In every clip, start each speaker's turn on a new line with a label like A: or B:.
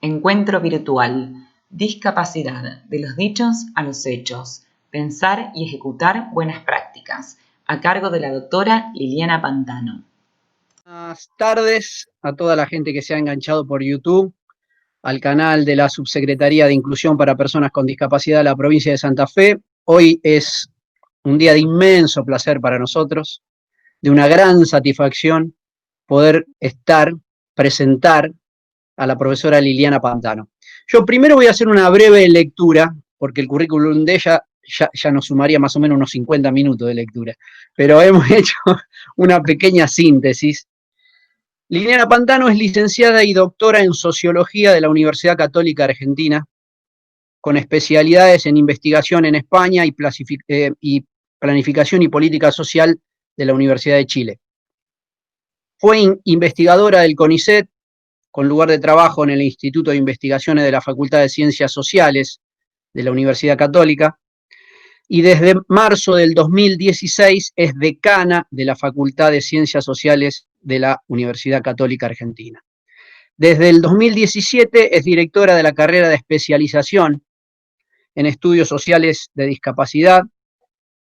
A: Encuentro virtual. Discapacidad. De los dichos a los hechos. Pensar y ejecutar buenas prácticas. A cargo de la doctora Liliana Pantano.
B: Buenas tardes a toda la gente que se ha enganchado por YouTube, al canal de la Subsecretaría de Inclusión para Personas con Discapacidad de la provincia de Santa Fe. Hoy es un día de inmenso placer para nosotros, de una gran satisfacción poder presentar a la profesora Liliana Pantano. Yo primero voy a hacer una breve lectura, porque el currículum de ella ya nos sumaría más o menos unos 50 minutos de lectura, pero hemos hecho una pequeña síntesis. Liliana Pantano es licenciada y doctora en Sociología de la Universidad Católica Argentina, con especialidades en investigación en España y planificación y política social de la Universidad de Chile. Fue investigadora del CONICET, con lugar de trabajo en el Instituto de Investigaciones de la Facultad de Ciencias Sociales de la Universidad Católica, y desde marzo del 2016 es decana de la Facultad de Ciencias Sociales de la Universidad Católica Argentina. Desde el 2017 es directora de la carrera de especialización en estudios sociales de discapacidad,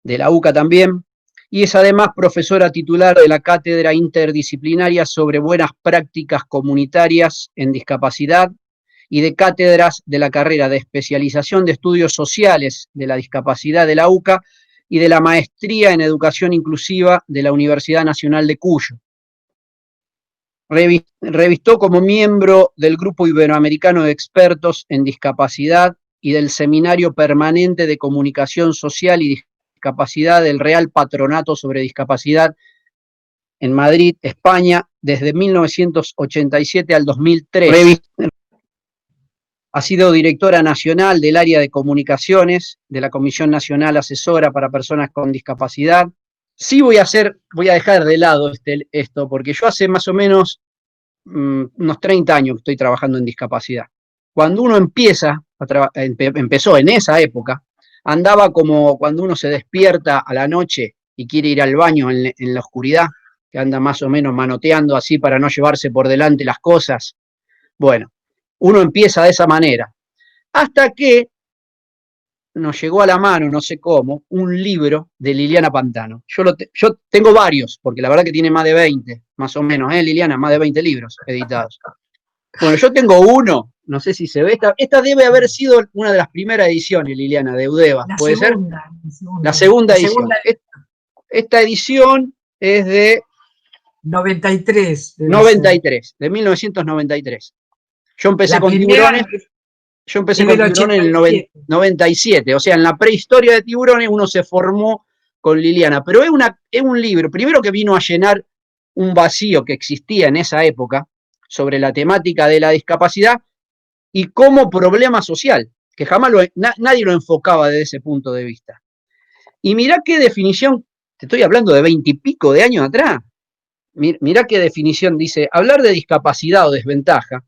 B: de la UCA también, y es además profesora titular de la Cátedra Interdisciplinaria sobre Buenas Prácticas Comunitarias en Discapacidad y de cátedras de la carrera de especialización de estudios sociales de la discapacidad de la UCA y de la maestría en educación inclusiva de la Universidad Nacional de Cuyo. Revistó como miembro del Grupo Iberoamericano de Expertos en Discapacidad y del Seminario Permanente de Comunicación Social y Discapacidad del Real Patronato sobre Discapacidad en Madrid, España, desde 1987 al 2003. Ha sido directora nacional del área de comunicaciones de la Comisión Nacional Asesora para Personas con Discapacidad. Sí voy a dejar de lado esto, porque yo hace más o menos unos 30 años que estoy trabajando en discapacidad. Cuando uno empezó en esa época, andaba como cuando uno se despierta a la noche y quiere ir al baño en la oscuridad, que anda más o menos manoteando así para no llevarse por delante las cosas. Bueno, uno empieza de esa manera, hasta que nos llegó a la mano, no sé cómo, un libro de Liliana Pantano. Yo tengo varios, porque la verdad que tiene más de 20, más o menos, Liliana, más de 20 libros editados. Bueno, yo tengo uno, no sé si se ve, esta debe haber sido una de las primeras ediciones, Liliana, de Udeva, ¿puede ser? La segunda edición. Esta edición es de
C: 93.
B: De 1993. Yo empecé con tiburones. Yo empecé con tiburones en el 97, o sea, en la prehistoria de tiburones uno se formó con Liliana, pero es un libro, primero que vino a llenar un vacío que existía en esa época sobre la temática de la discapacidad y como problema social, que jamás nadie lo enfocaba desde ese punto de vista. Y mirá qué definición, te estoy hablando de 20 y pico de años atrás, mirá qué definición dice: hablar de discapacidad o desventaja,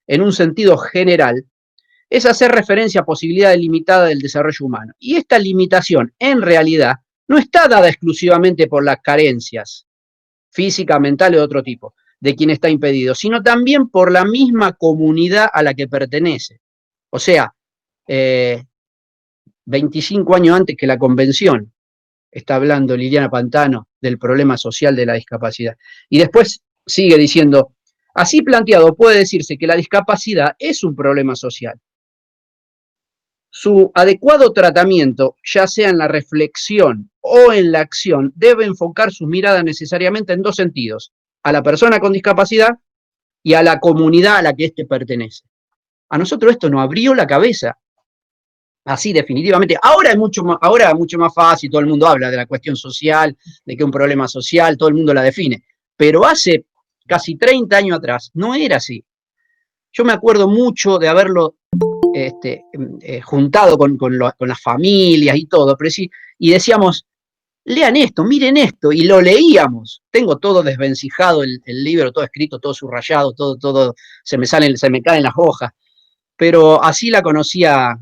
B: en un sentido general, es hacer referencia a posibilidades limitadas del desarrollo humano. Y esta limitación, en realidad, no está dada exclusivamente por las carencias físicas, mentales o de otro tipo de quien está impedido, sino también por la misma comunidad a la que pertenece. O sea, 25 años antes que la convención, está hablando Liliana Pantano del problema social de la discapacidad. Y después sigue diciendo: así planteado, puede decirse que la discapacidad es un problema social. Su adecuado tratamiento, ya sea en la reflexión o en la acción, debe enfocar sus miradas necesariamente en dos sentidos: a la persona con discapacidad y a la comunidad a la que éste pertenece. A nosotros esto nos abrió la cabeza, así definitivamente. Ahora es mucho más fácil, todo el mundo habla de la cuestión social, de que es un problema social, todo el mundo la define, pero hace casi 30 años atrás no era así. Yo me acuerdo mucho de haberlo juntado con las familias y todo, pero sí, y decíamos: lean esto, miren esto, y lo leíamos. Tengo todo desvencijado, el libro, todo escrito, todo subrayado, todo se me caen las hojas, pero así la conocía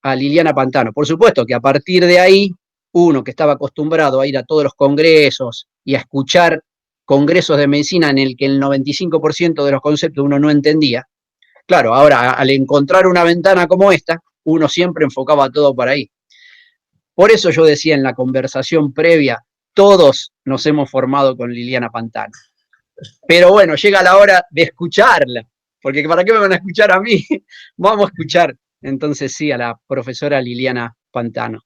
B: a Liliana Pantano. Por supuesto que a partir de ahí, uno que estaba acostumbrado a ir a todos los congresos y a escuchar congresos de medicina en el que el 95% de los conceptos uno no entendía, Claro, ahora al encontrar una ventana como esta, uno siempre enfocaba todo para ahí. Por eso yo decía en la conversación previa, todos nos hemos formado con Liliana Pantano. Pero bueno, llega la hora de escucharla, porque ¿para qué me van a escuchar a mí? Vamos a escuchar entonces sí a la profesora Liliana Pantano.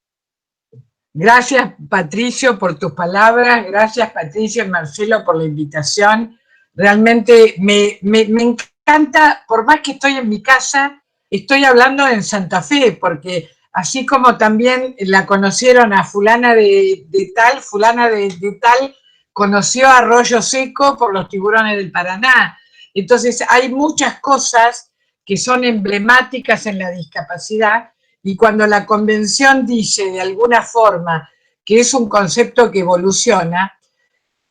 C: Gracias, Patricio, por tus palabras. Gracias, Patricio y Marcelo, por la invitación. Realmente me encanta, por más que estoy en mi casa, estoy hablando en Santa Fe, porque así como también la conocieron a fulana de tal, fulana de tal, conoció a Arroyo Seco por los tiburones del Paraná. Entonces hay muchas cosas que son emblemáticas en la discapacidad, y cuando la convención dice de alguna forma que es un concepto que evoluciona,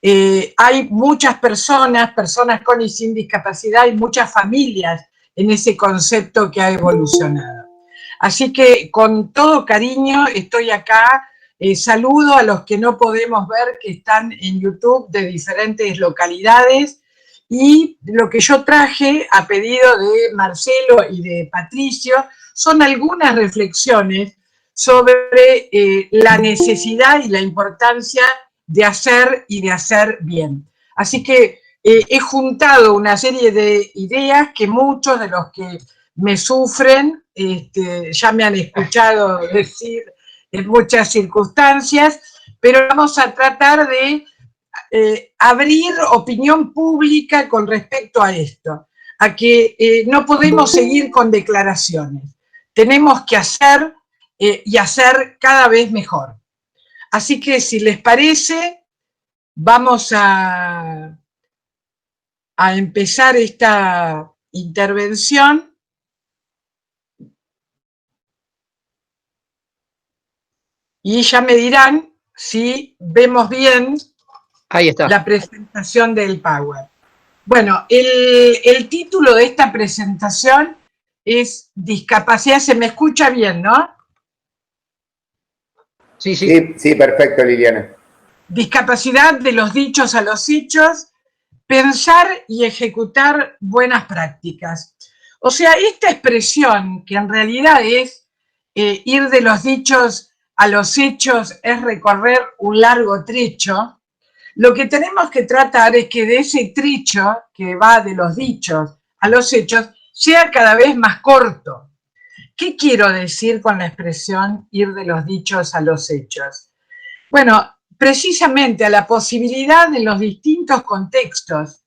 C: hay muchas personas con y sin discapacidad, y muchas familias en ese concepto que ha evolucionado. Así que con todo cariño estoy acá. Saludo a los que no podemos ver, que están en YouTube de diferentes localidades, y lo que yo traje a pedido de Marcelo y de Patricio son algunas reflexiones sobre la necesidad y la importancia de hacer y de hacer bien. Así que he juntado una serie de ideas que muchos de los que me sufren ya me han escuchado decir en muchas circunstancias, pero vamos a tratar de abrir opinión pública con respecto a esto, a que no podemos seguir con declaraciones, tenemos que hacer y hacer cada vez mejor. Así que si les parece, vamos a empezar esta intervención. Y ya me dirán si vemos bien
B: Ahí está.
C: La presentación del Power. Bueno, el título de esta presentación es Discapacidad. ¿Se me escucha bien, no?
B: Sí, sí.
D: Sí, perfecto, Liliana.
C: Discapacidad de los dichos a los hechos, pensar y ejecutar buenas prácticas. O sea, esta expresión, que en realidad es ir de los dichos a los hechos, es recorrer un largo trecho. Lo que tenemos que tratar es que de ese trecho que va de los dichos a los hechos sea cada vez más corto. ¿Qué quiero decir con la expresión ir de los dichos a los hechos? Bueno, precisamente a la posibilidad de los distintos contextos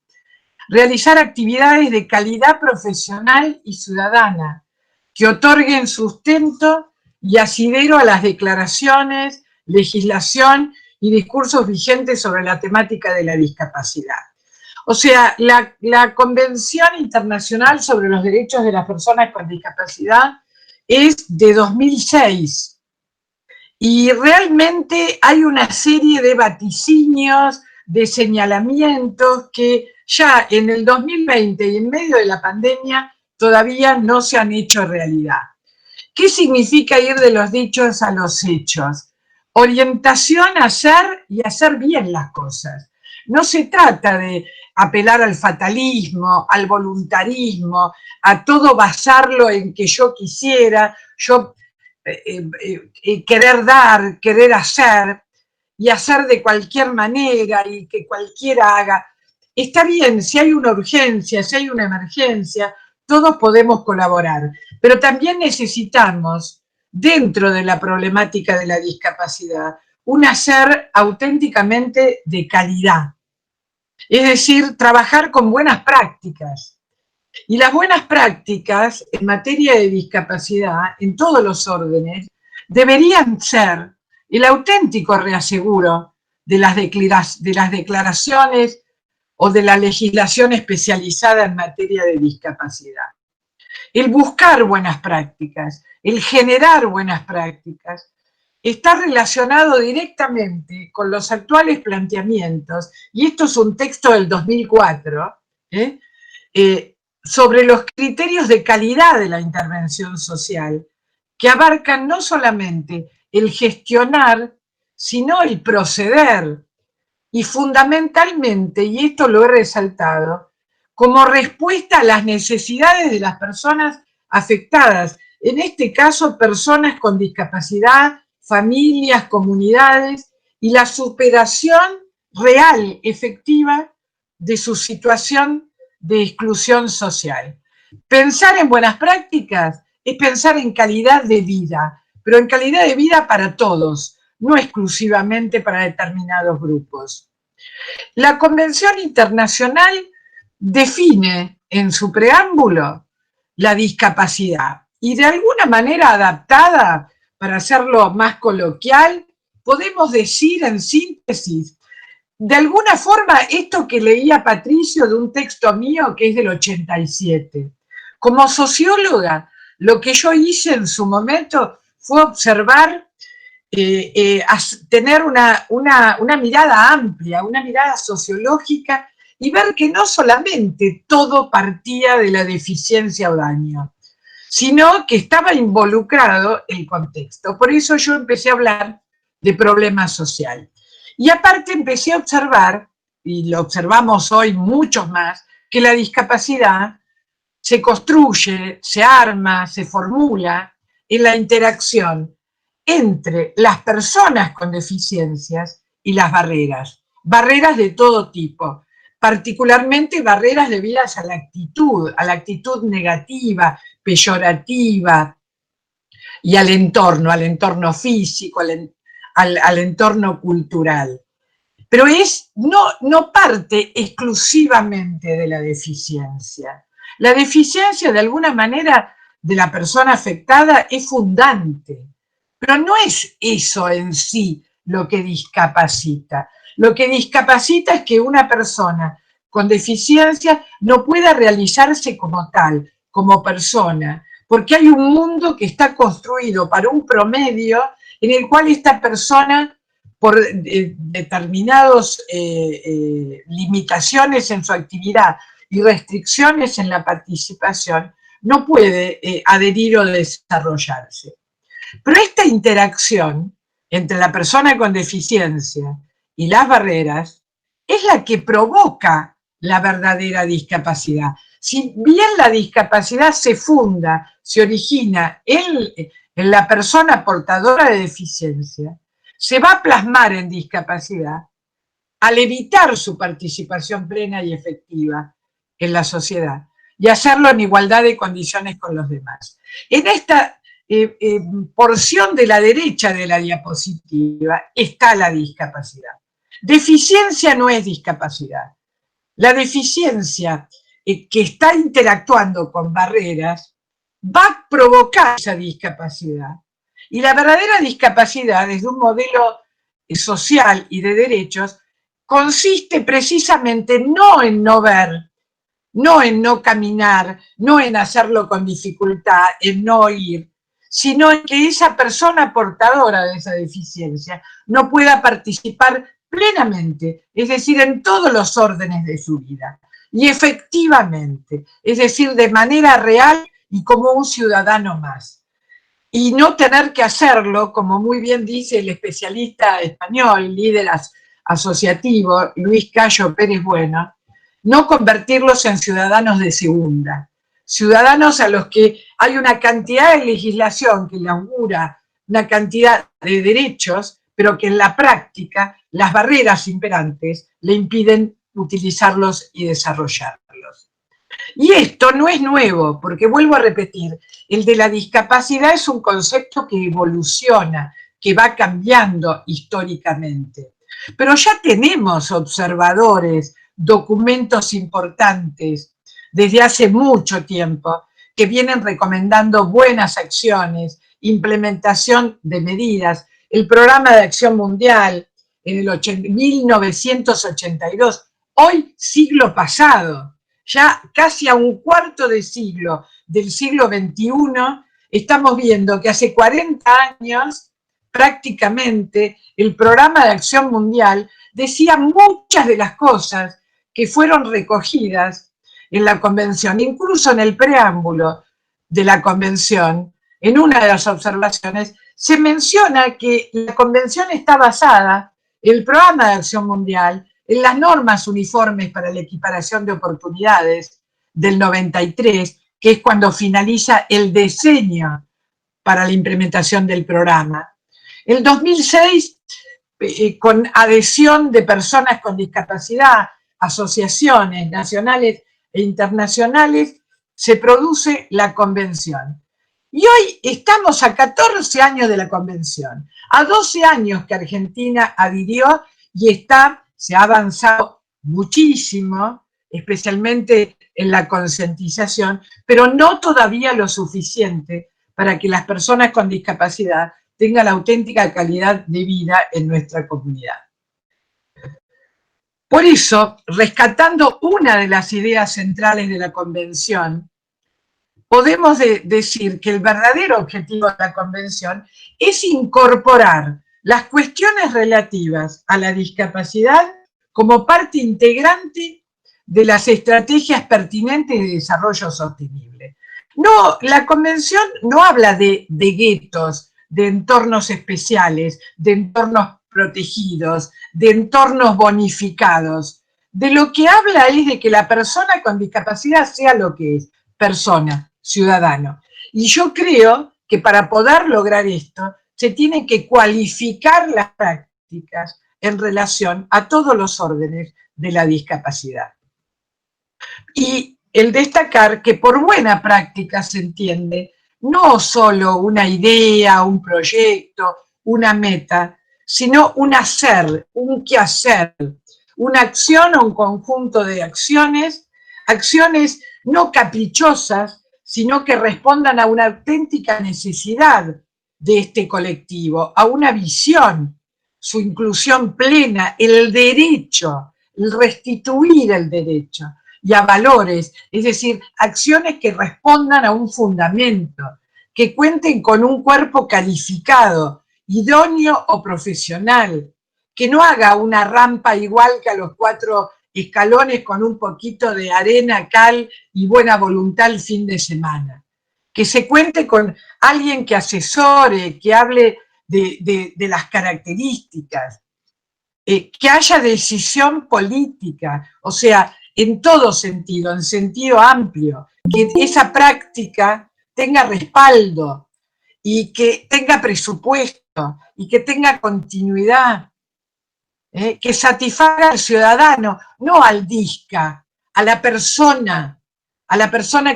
C: realizar actividades de calidad profesional y ciudadana que otorguen sustento y asidero a las declaraciones, legislación y discursos vigentes sobre la temática de la discapacidad. O sea, la Convención Internacional sobre los Derechos de las Personas con Discapacidad es de 2006, y realmente hay una serie de vaticinios, de señalamientos que ya en el 2020 y en medio de la pandemia todavía no se han hecho realidad. ¿Qué significa ir de los dichos a los hechos? Orientación a hacer y hacer bien las cosas. No se trata de apelar al fatalismo, al voluntarismo, a todo basarlo en que yo quisiera, yo querer dar, querer hacer, y hacer de cualquier manera y que cualquiera haga. Está bien, si hay una urgencia, si hay una emergencia, todos podemos colaborar, pero también necesitamos, dentro de la problemática de la discapacidad, un hacer auténticamente de calidad. Es decir, trabajar con buenas prácticas. Y las buenas prácticas en materia de discapacidad, en todos los órdenes, deberían ser el auténtico reaseguro de las declaraciones o de la legislación especializada en materia de discapacidad. El buscar buenas prácticas, el generar buenas prácticas, está relacionado directamente con los actuales planteamientos, y esto es un texto del 2004, sobre los criterios de calidad de la intervención social, que abarcan no solamente el gestionar, sino el proceder, y fundamentalmente, y esto lo he resaltado, como respuesta a las necesidades de las personas afectadas, en este caso personas con discapacidad, familias, comunidades, y la superación real, efectiva, de su situación de exclusión social. Pensar en buenas prácticas es pensar en calidad de vida, pero en calidad de vida para todos, no exclusivamente para determinados grupos. La Convención Internacional define en su preámbulo la discapacidad y de alguna manera adaptada, para hacerlo más coloquial, podemos decir en síntesis, de alguna forma, esto que leía Patricio de un texto mío que es del 87. Como socióloga, lo que yo hice en su momento fue observar, tener una mirada amplia, una mirada sociológica, y ver que no solamente todo partía de la deficiencia o daño, sino que estaba involucrado el contexto. Por eso yo empecé a hablar de problema social. Y aparte empecé a observar, y lo observamos hoy muchos más, que la discapacidad se construye, se arma, se formula en la interacción entre las personas con deficiencias y las barreras de todo tipo, particularmente barreras debidas a la actitud negativa, peyorativa, y al entorno físico, al entorno cultural. Pero no parte exclusivamente de la deficiencia. La deficiencia, de alguna manera, de la persona afectada es fundante, pero no es eso en sí lo que discapacita. Lo que discapacita es que una persona con deficiencia no pueda realizarse como tal, como persona, porque hay un mundo que está construido para un promedio en el cual esta persona, por determinadas limitaciones en su actividad y restricciones en la participación, no puede adherir o desarrollarse. Pero esta interacción entre la persona con deficiencia y las barreras es la que provoca la verdadera discapacidad. Si bien la discapacidad se funda, se origina en la persona portadora de deficiencia, se va a plasmar en discapacidad al evitar su participación plena y efectiva en la sociedad y hacerlo en igualdad de condiciones con los demás. En esta porción de la derecha de la diapositiva está la discapacidad. Deficiencia no es discapacidad. La deficiencia que está interactuando con barreras va a provocar esa discapacidad. Y la verdadera discapacidad, desde un modelo social y de derechos, consiste precisamente no en no ver, no en no caminar, no en hacerlo con dificultad, en no oír, sino en que esa persona portadora de esa deficiencia no pueda participar plenamente, es decir, en todos los órdenes de su vida, y efectivamente, es decir, de manera real y como un ciudadano más. Y no tener que hacerlo, como muy bien dice el especialista español, líder asociativo, Luis Cayo Pérez Bueno, no convertirlos en ciudadanos de segunda, ciudadanos a los que hay una cantidad de legislación que le augura una cantidad de derechos, pero que en la práctica las barreras imperantes le impiden utilizarlos y desarrollarlos. Y esto no es nuevo, porque vuelvo a repetir, el de la discapacidad es un concepto que evoluciona, que va cambiando históricamente. Pero ya tenemos observadores, documentos importantes desde hace mucho tiempo que vienen recomendando buenas acciones, implementación de medidas. El Programa de Acción Mundial en el 1982, hoy siglo pasado, ya casi a un cuarto de siglo del siglo XXI, estamos viendo que hace 40 años prácticamente el Programa de Acción Mundial decía muchas de las cosas que fueron recogidas en la Convención, incluso en el preámbulo de la Convención, en una de las observaciones, se menciona que la Convención está basada, el Programa de Acción Mundial en las normas uniformes para la equiparación de oportunidades del 93, que es cuando finaliza el diseño para la implementación del programa. El 2006, con adhesión de personas con discapacidad, asociaciones nacionales e internacionales, se produce la convención. Y hoy estamos a 14 años de la convención, a 12 años que Argentina adhirió y se ha avanzado muchísimo, especialmente en la concientización, pero no todavía lo suficiente para que las personas con discapacidad tengan la auténtica calidad de vida en nuestra comunidad. Por eso, rescatando una de las ideas centrales de la convención, podemos decir que el verdadero objetivo de la convención es incorporar las cuestiones relativas a la discapacidad como parte integrante de las estrategias pertinentes de desarrollo sostenible. No, la convención no habla de guetos, de entornos especiales, de entornos protegidos, de entornos bonificados. De lo que habla es de que la persona con discapacidad sea lo que es, persona, ciudadano. Y yo creo que para poder lograr esto, se tienen que cualificar las prácticas en relación a todos los órdenes de la discapacidad. Y el destacar que por buena práctica se entiende no solo una idea, un proyecto, una meta, sino un hacer, un quehacer, una acción o un conjunto de acciones, acciones no caprichosas, sino que respondan a una auténtica necesidad de este colectivo, a una visión, su inclusión plena, el derecho, el restituir el derecho, y a valores, es decir, acciones que respondan a un fundamento, que cuenten con un cuerpo calificado, idóneo o profesional, que no haga una rampa igual que a los 4 escalones con un poquito de arena, cal y buena voluntad el fin de semana. Que se cuente con alguien que asesore, que hable de las características, que haya decisión política, o sea, en todo sentido, en sentido amplio, que esa práctica tenga respaldo y que tenga presupuesto y que tenga continuidad, que satisfaga al ciudadano, no al disca, a la persona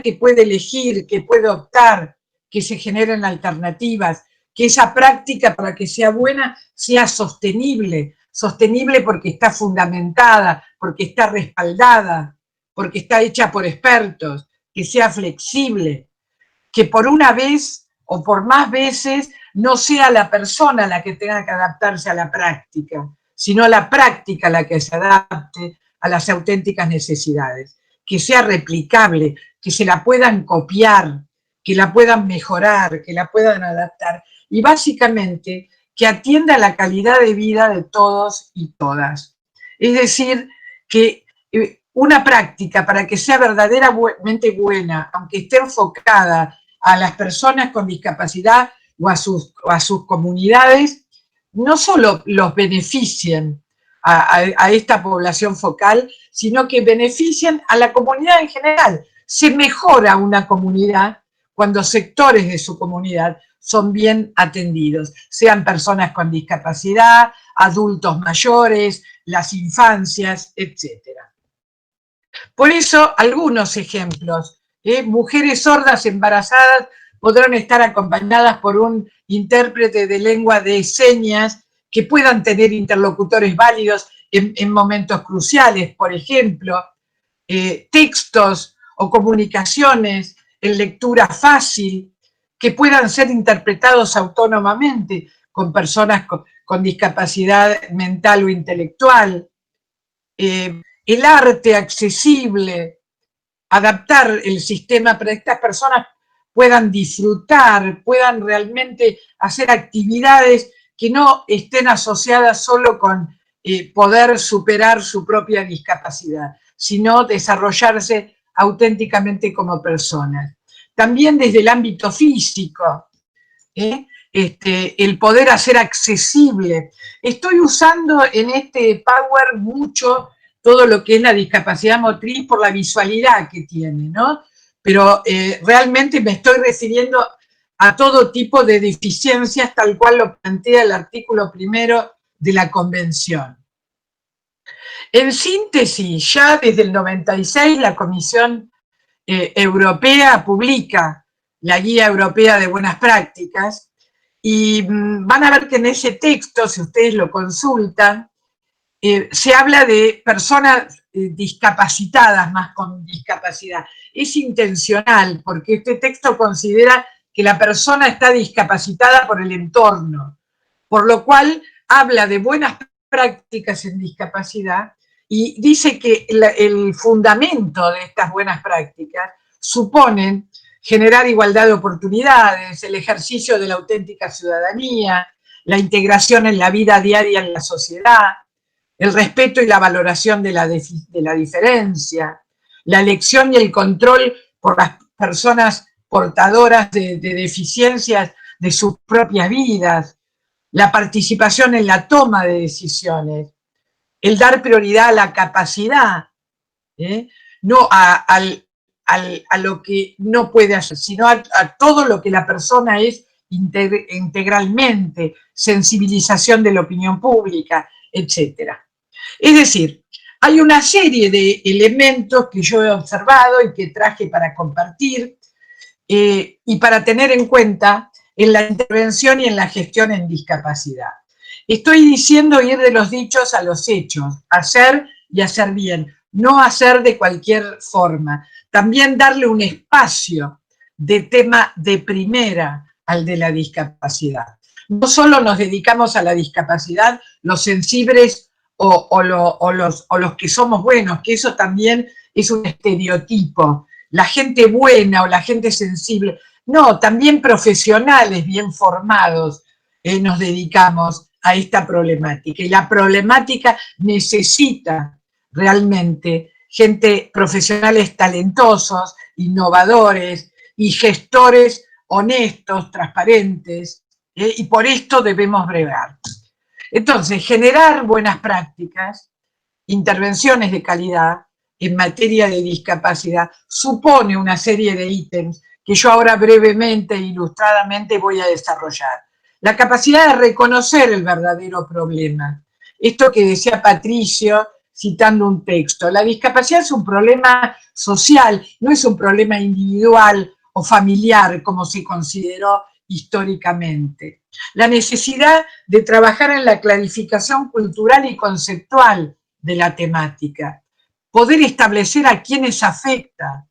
C: que puede elegir, que puede optar, que se generen alternativas, que esa práctica para que sea buena sea sostenible, sostenible porque está fundamentada, porque está respaldada, porque está hecha por expertos, que sea flexible, que por una vez o por más veces no sea la persona la que tenga que adaptarse a la práctica, sino la práctica la que se adapte a las auténticas necesidades, que sea replicable, que se la puedan copiar, que la puedan mejorar, que la puedan adaptar, y básicamente que atienda la calidad de vida de todos y todas. Es decir, que una práctica para que sea verdaderamente buena, aunque esté enfocada a las personas con discapacidad o a sus comunidades, no solo los beneficien a esta población focal, sino que beneficien a la comunidad en general. Se mejora una comunidad cuando sectores de su comunidad son bien atendidos, sean personas con discapacidad, adultos mayores, las infancias, etc. Por eso, algunos ejemplos. Mujeres sordas embarazadas podrán estar acompañadas por un intérprete de lengua de señas que puedan tener interlocutores válidos en momentos cruciales, por ejemplo, textos o comunicaciones en lectura fácil que puedan ser interpretados autónomamente con personas con discapacidad mental o intelectual, el arte accesible, adaptar el sistema para que estas personas puedan disfrutar, puedan realmente hacer actividades que no estén asociadas solo con poder superar su propia discapacidad, sino desarrollarse auténticamente como personas. También desde el ámbito físico, el poder hacer accesible. Estoy usando en este Power mucho todo lo que es la discapacidad motriz por la visualidad que tiene, ¿no? Pero realmente me estoy refiriendo a todo tipo de deficiencias, tal cual lo plantea el artículo 1 de la Convención. En síntesis, ya desde el 96 la Comisión Europea publica la Guía Europea de Buenas Prácticas y van a ver que en ese texto, si ustedes lo consultan, se habla de personas discapacitadas más con discapacidad. Es intencional porque este texto considera que la persona está discapacitada por el entorno, por lo cual habla de buenas prácticas en discapacidad y dice que el fundamento de estas buenas prácticas suponen generar igualdad de oportunidades, el ejercicio de la auténtica ciudadanía, la integración en la vida diaria en la sociedad, el respeto y la valoración de la diferencia, la elección y el control por las personas portadoras de deficiencias de sus propias vidas, la participación en la toma de decisiones, el dar prioridad a la capacidad, no a lo que no puede hacer, sino a todo lo que la persona es integralmente, sensibilización de la opinión pública, etc. Es decir, hay una serie de elementos que yo he observado y que traje para compartir y para tener en cuenta en la intervención y en la gestión en discapacidad. Estoy diciendo ir de los dichos a los hechos, hacer y hacer bien, no hacer de cualquier forma. También darle un espacio de tema de primera al de la discapacidad. No solo nos dedicamos a la discapacidad los sensibles o los que somos buenos, que eso también es un estereotipo. La gente buena o la gente sensible. No, también profesionales bien formados nos dedicamos a esta problemática. Y la problemática necesita realmente gente, profesionales talentosos, innovadores y gestores honestos, transparentes, y por esto debemos bregar. Entonces, generar buenas prácticas, intervenciones de calidad en materia de discapacidad, supone una serie de ítems que yo ahora brevemente e ilustradamente voy a desarrollar. La capacidad de reconocer el verdadero problema. Esto que decía Patricio, citando un texto. La discapacidad es un problema social, no es un problema individual o familiar, como se consideró históricamente. La necesidad de trabajar en la clarificación cultural y conceptual de la temática. Poder establecer a quienes afecta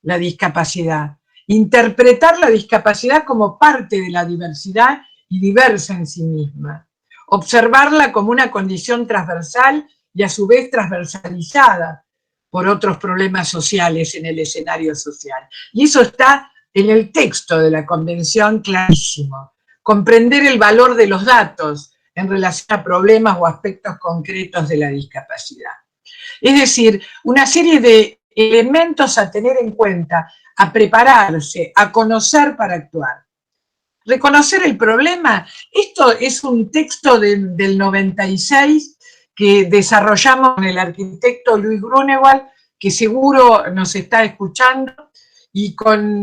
C: la discapacidad. Interpretar la discapacidad como parte de la diversidad y diversa en sí misma. Observarla como una condición transversal y a su vez transversalizada por otros problemas sociales en el escenario social. Y eso está en el texto de la Convención clarísimo. Comprender el valor de los datos en relación a problemas o aspectos concretos de la discapacidad. Es decir, una serie de elementos a tener en cuenta, a prepararse, a conocer para actuar. Reconocer el problema, esto es un texto del 96 que desarrollamos con el arquitecto Luis Grunewald, que seguro nos está escuchando, y con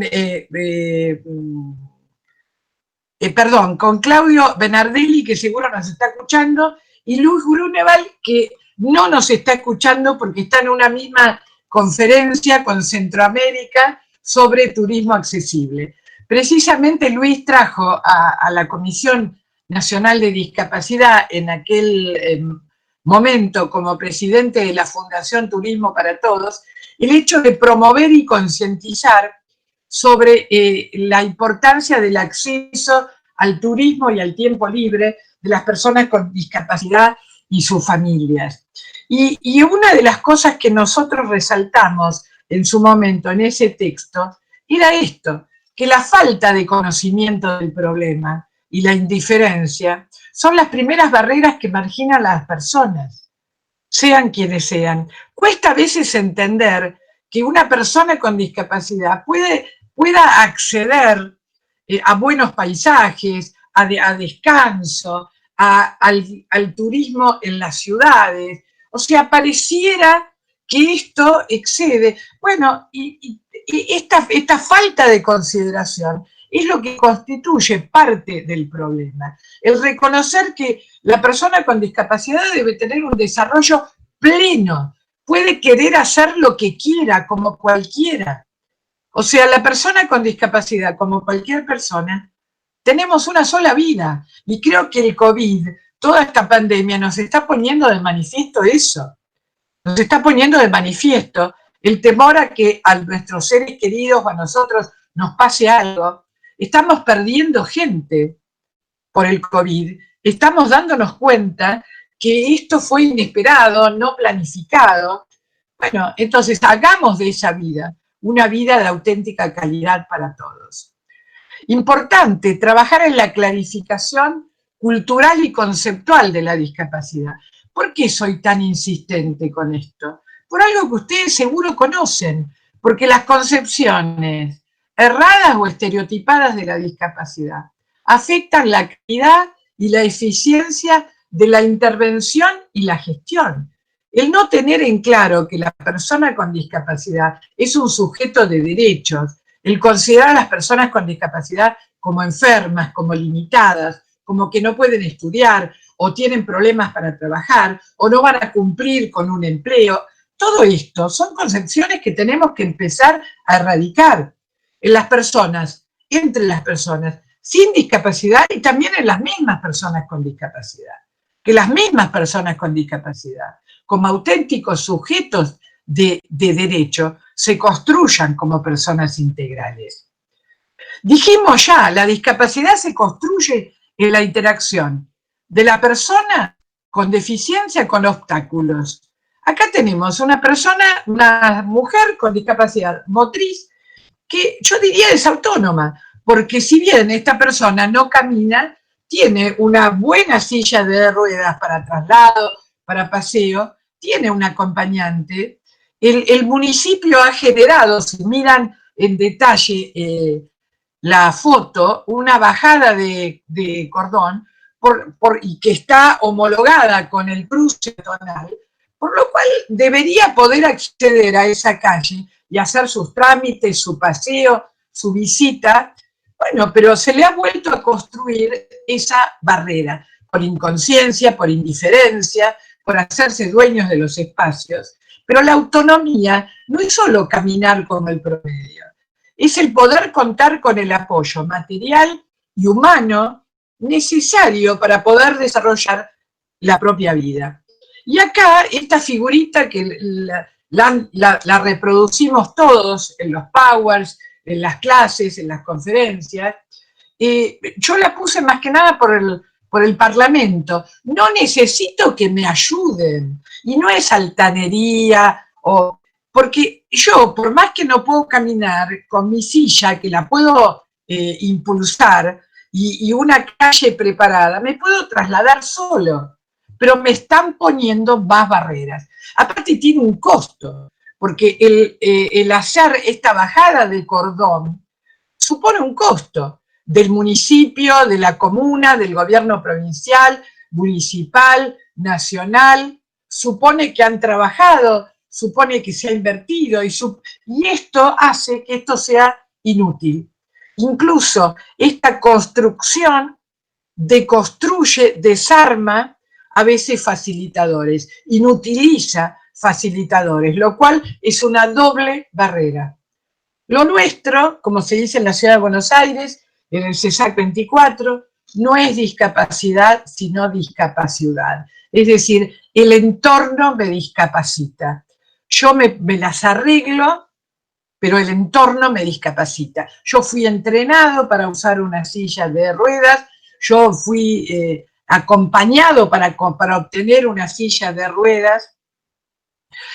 C: Claudio Benardelli, que seguro nos está escuchando, y Luis Grunewald, que no nos está escuchando porque está en una misma conferencia con Centroamérica sobre turismo accesible. Precisamente Luis trajo a la Comisión Nacional de Discapacidad en aquel momento como presidente de la Fundación Turismo para Todos, el hecho de promover y concientizar sobre la importancia del acceso al turismo y al tiempo libre de las personas con discapacidad y sus familias. Y una de las cosas que nosotros resaltamos en su momento en ese texto era esto, que la falta de conocimiento del problema y la indiferencia son las primeras barreras que marginan a las personas, sean quienes sean. Cuesta a veces entender que una persona con discapacidad pueda acceder a buenos paisajes, a descanso, al turismo en las ciudades. O sea, pareciera que esto excede. Bueno, y esta falta de consideración es lo que constituye parte del problema. El reconocer que la persona con discapacidad debe tener un desarrollo pleno, puede querer hacer lo que quiera, como cualquiera. O sea, la persona con discapacidad, como cualquier persona, tenemos una sola vida. Y creo que el COVID, toda esta pandemia, nos está poniendo de manifiesto eso. Nos está poniendo de manifiesto el temor a que a nuestros seres queridos o a nosotros nos pase algo. Estamos perdiendo gente por el COVID. Estamos dándonos cuenta que esto fue inesperado, no planificado. Bueno, entonces hagamos de esa vida una vida de auténtica calidad para todos. Importante, trabajar en la clarificación cultural y conceptual de la discapacidad. ¿Por qué soy tan insistente con esto? Por algo que ustedes seguro conocen, porque las concepciones erradas o estereotipadas de la discapacidad afectan la calidad y la eficiencia de la intervención y la gestión. El no tener en claro que la persona con discapacidad es un sujeto de derechos, el considerar a las personas con discapacidad como enfermas, como limitadas, como que no pueden estudiar o tienen problemas para trabajar o no van a cumplir con un empleo, todo esto son concepciones que tenemos que empezar a erradicar en las personas, entre las personas sin discapacidad y también en las mismas personas con discapacidad. Que las mismas personas con discapacidad, como auténticos sujetos de derecho, se construyan como personas integrales. Dijimos ya, la discapacidad se construye en la interacción de la persona con deficiencia con obstáculos. Acá tenemos una persona, una mujer con discapacidad motriz, que yo diría es autónoma, porque si bien esta persona no camina, tiene una buena silla de ruedas para traslado, para paseo, tiene un acompañante. El municipio ha generado, si miran en detalle la foto, una bajada de cordón y que está homologada con el cruce tonal, por lo cual debería poder acceder a esa calle y hacer sus trámites, su paseo, su visita. Bueno, pero se le ha vuelto a construir esa barrera, por inconsciencia, por indiferencia, por hacerse dueños de los espacios. Pero la autonomía no es solo caminar como el promedio, es el poder contar con el apoyo material y humano necesario para poder desarrollar la propia vida. Y acá, esta figurita que la reproducimos todos en los powers, en las clases, en las conferencias, yo la puse más que nada por el Parlamento. No necesito que me ayuden, y no es altanería, porque yo, por más que no puedo caminar con mi silla, que la puedo impulsar, y una calle preparada, me puedo trasladar solo, pero me están poniendo más barreras. Aparte tiene un costo, porque el hacer esta bajada de cordón supone un costo del municipio, de la comuna, del gobierno provincial, municipal, nacional, supone que han trabajado, supone que se ha invertido y esto hace que esto sea inútil. Incluso esta construcción deconstruye, desarma a veces facilitadores, inutiliza facilitadores, lo cual es una doble barrera. Lo nuestro, como se dice en la Ciudad de Buenos Aires, en el CESAC 24, no es discapacidad, sino discapacidad. Es decir, el entorno me discapacita. Yo me las arreglo, pero el entorno me discapacita. Yo fui entrenado para usar una silla de ruedas, yo fui acompañado para obtener una silla de ruedas,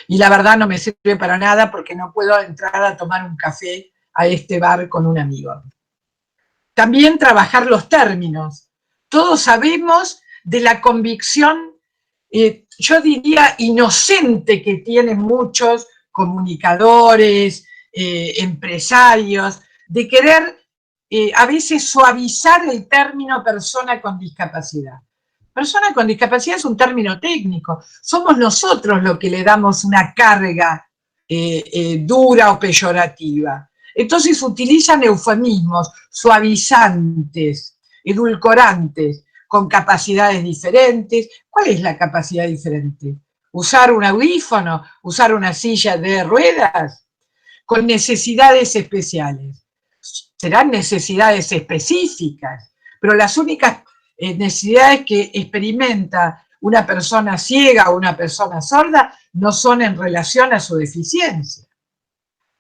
C: y la verdad no me sirve para nada porque no puedo entrar a tomar un café a este bar con un amigo. También trabajar los términos. Todos sabemos de la convicción, yo diría inocente, que tienen muchos comunicadores, empresarios, de querer a veces suavizar el término persona con discapacidad. Persona con discapacidad es un término técnico. Somos nosotros los que le damos una carga dura o peyorativa. Entonces utilizan eufemismos, suavizantes, edulcorantes, con capacidades diferentes. ¿Cuál es la capacidad diferente? ¿Usar un audífono? ¿Usar una silla de ruedas? Con necesidades especiales. Serán necesidades específicas, pero las únicas necesidades que experimenta una persona ciega o una persona sorda no son en relación a su deficiencia.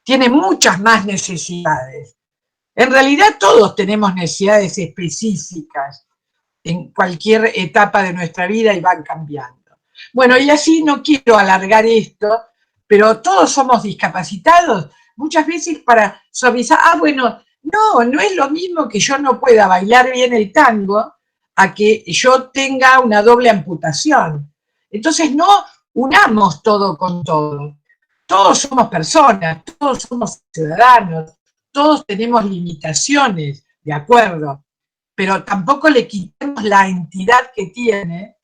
C: Tiene muchas más necesidades. En realidad todos tenemos necesidades específicas en cualquier etapa de nuestra vida y van cambiando. Bueno, y así no quiero alargar esto, pero todos somos discapacitados, muchas veces para suavizar, bueno, no es lo mismo que yo no pueda bailar bien el tango a que yo tenga una doble amputación. Entonces no unamos todo con todo. Todos somos personas, todos somos ciudadanos, todos tenemos limitaciones, de acuerdo, pero tampoco le quitemos la entidad que tiene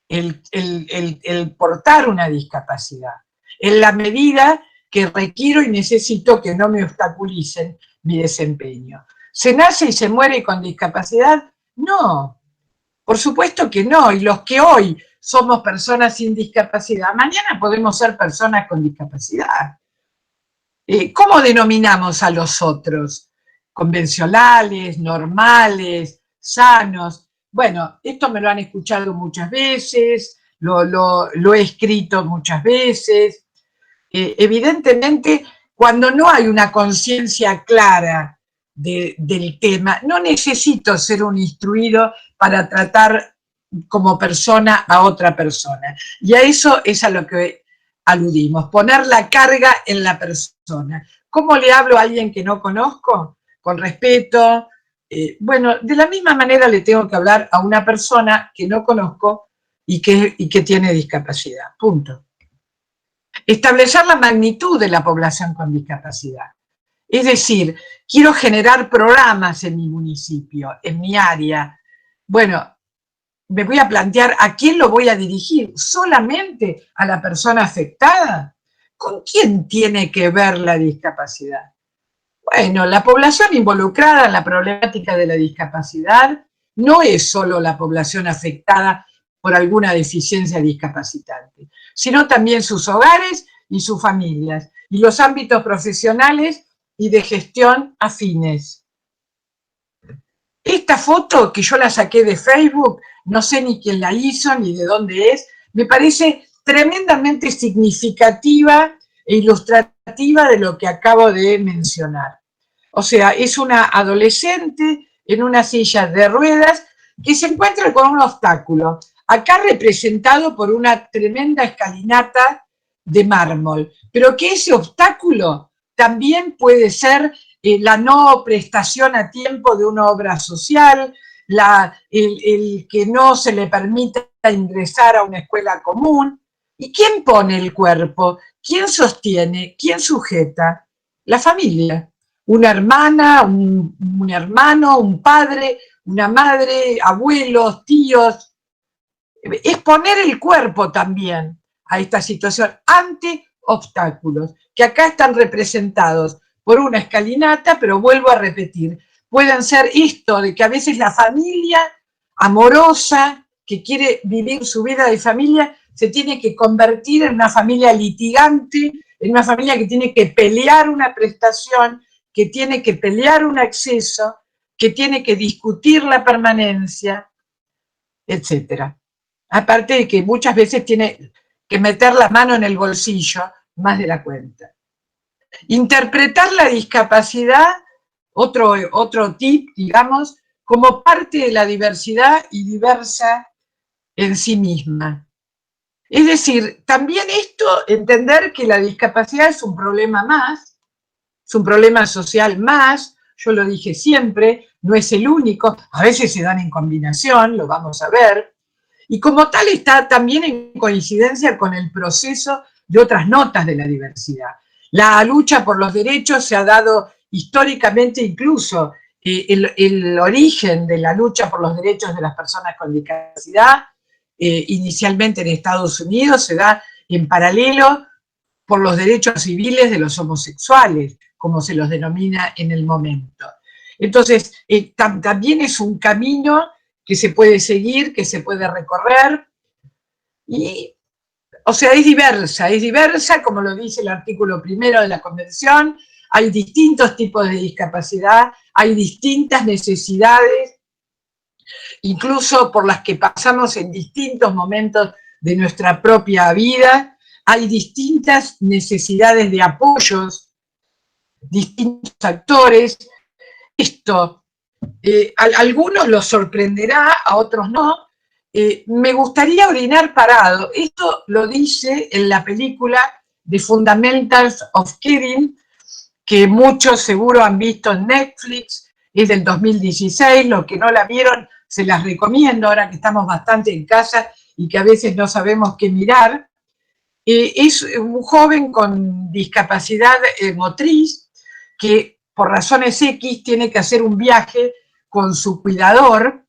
C: el portar una discapacidad, en la medida que requiero y necesito que no me obstaculicen mi desempeño. ¿Se nace y se muere con discapacidad? No, por supuesto que no, y los que hoy somos personas sin discapacidad, mañana podemos ser personas con discapacidad. ¿Cómo denominamos a los otros? Convencionales, normales, sanos. Bueno, esto me lo han escuchado muchas veces, lo he escrito muchas veces. Evidentemente, cuando no hay una conciencia clara del tema, no necesito ser un instruido para tratar como persona a otra persona. Y a eso es a lo que aludimos, poner la carga en la persona. ¿Cómo le hablo a alguien que no conozco? Con respeto. Bueno, de la misma manera le tengo que hablar a una persona que no conozco y que tiene discapacidad. Punto. Establecer la magnitud de la población con discapacidad. Es decir, quiero generar programas en mi municipio, en mi área. Bueno, me voy a plantear a quién lo voy a dirigir, solamente a la persona afectada. ¿Con quién tiene que ver la discapacidad? Bueno, la población involucrada en la problemática de la discapacidad no es solo la población afectada por alguna deficiencia discapacitante, sino también sus hogares y sus familias, y los ámbitos profesionales y de gestión afines. Esta foto, que yo la saqué de Facebook, no sé ni quién la hizo, ni de dónde es, me parece tremendamente significativa e ilustrativa de lo que acabo de mencionar. O sea, es una adolescente en una silla de ruedas que se encuentra con un obstáculo, acá representado por una tremenda escalinata de mármol, pero que ese obstáculo también puede ser la no prestación a tiempo de una obra social, el que no se le permita ingresar a una escuela común. ¿Y quién pone el cuerpo? ¿Quién sostiene? ¿Quién sujeta? La familia. Una hermana, un hermano, un padre, una madre, abuelos, tíos. Es poner el cuerpo también a esta situación ante obstáculos, que acá están representados por una escalinata, pero vuelvo a repetir, pueden ser esto de que a veces la familia amorosa que quiere vivir su vida de familia se tiene que convertir en una familia litigante, en una familia que tiene que pelear una prestación, que tiene que pelear un acceso, que tiene que discutir la permanencia, etcétera. Aparte de que muchas veces tiene que meter la mano en el bolsillo más de la cuenta. Interpretar la discapacidad, otro tip, digamos, como parte de la diversidad y diversa en sí misma. Es decir, también esto, entender que la discapacidad es un problema más, es un problema social más, yo lo dije siempre, no es el único, a veces se dan en combinación, lo vamos a ver, y como tal está también en coincidencia con el proceso de otras notas de la diversidad. La lucha por los derechos se ha dado históricamente incluso el origen de la lucha por los derechos de las personas con discapacidad, inicialmente en Estados Unidos, se da en paralelo por los derechos civiles de los homosexuales, como se los denomina en el momento. Entonces, también es un camino que se puede seguir, que se puede recorrer, y, o sea, es diversa, como lo dice el artículo 1 de la Convención. Hay distintos tipos de discapacidad, hay distintas necesidades, incluso por las que pasamos en distintos momentos de nuestra propia vida. Hay distintas necesidades de apoyos, distintos actores. Esto a algunos los sorprenderá, a otros no. Me gustaría orinar parado. Esto lo dice en la película The Fundamentals of Caring, que muchos seguro han visto en Netflix, es del 2016, los que no la vieron se las recomiendo ahora que estamos bastante en casa y que a veces no sabemos qué mirar. Es un joven con discapacidad motriz que por razones X tiene que hacer un viaje con su cuidador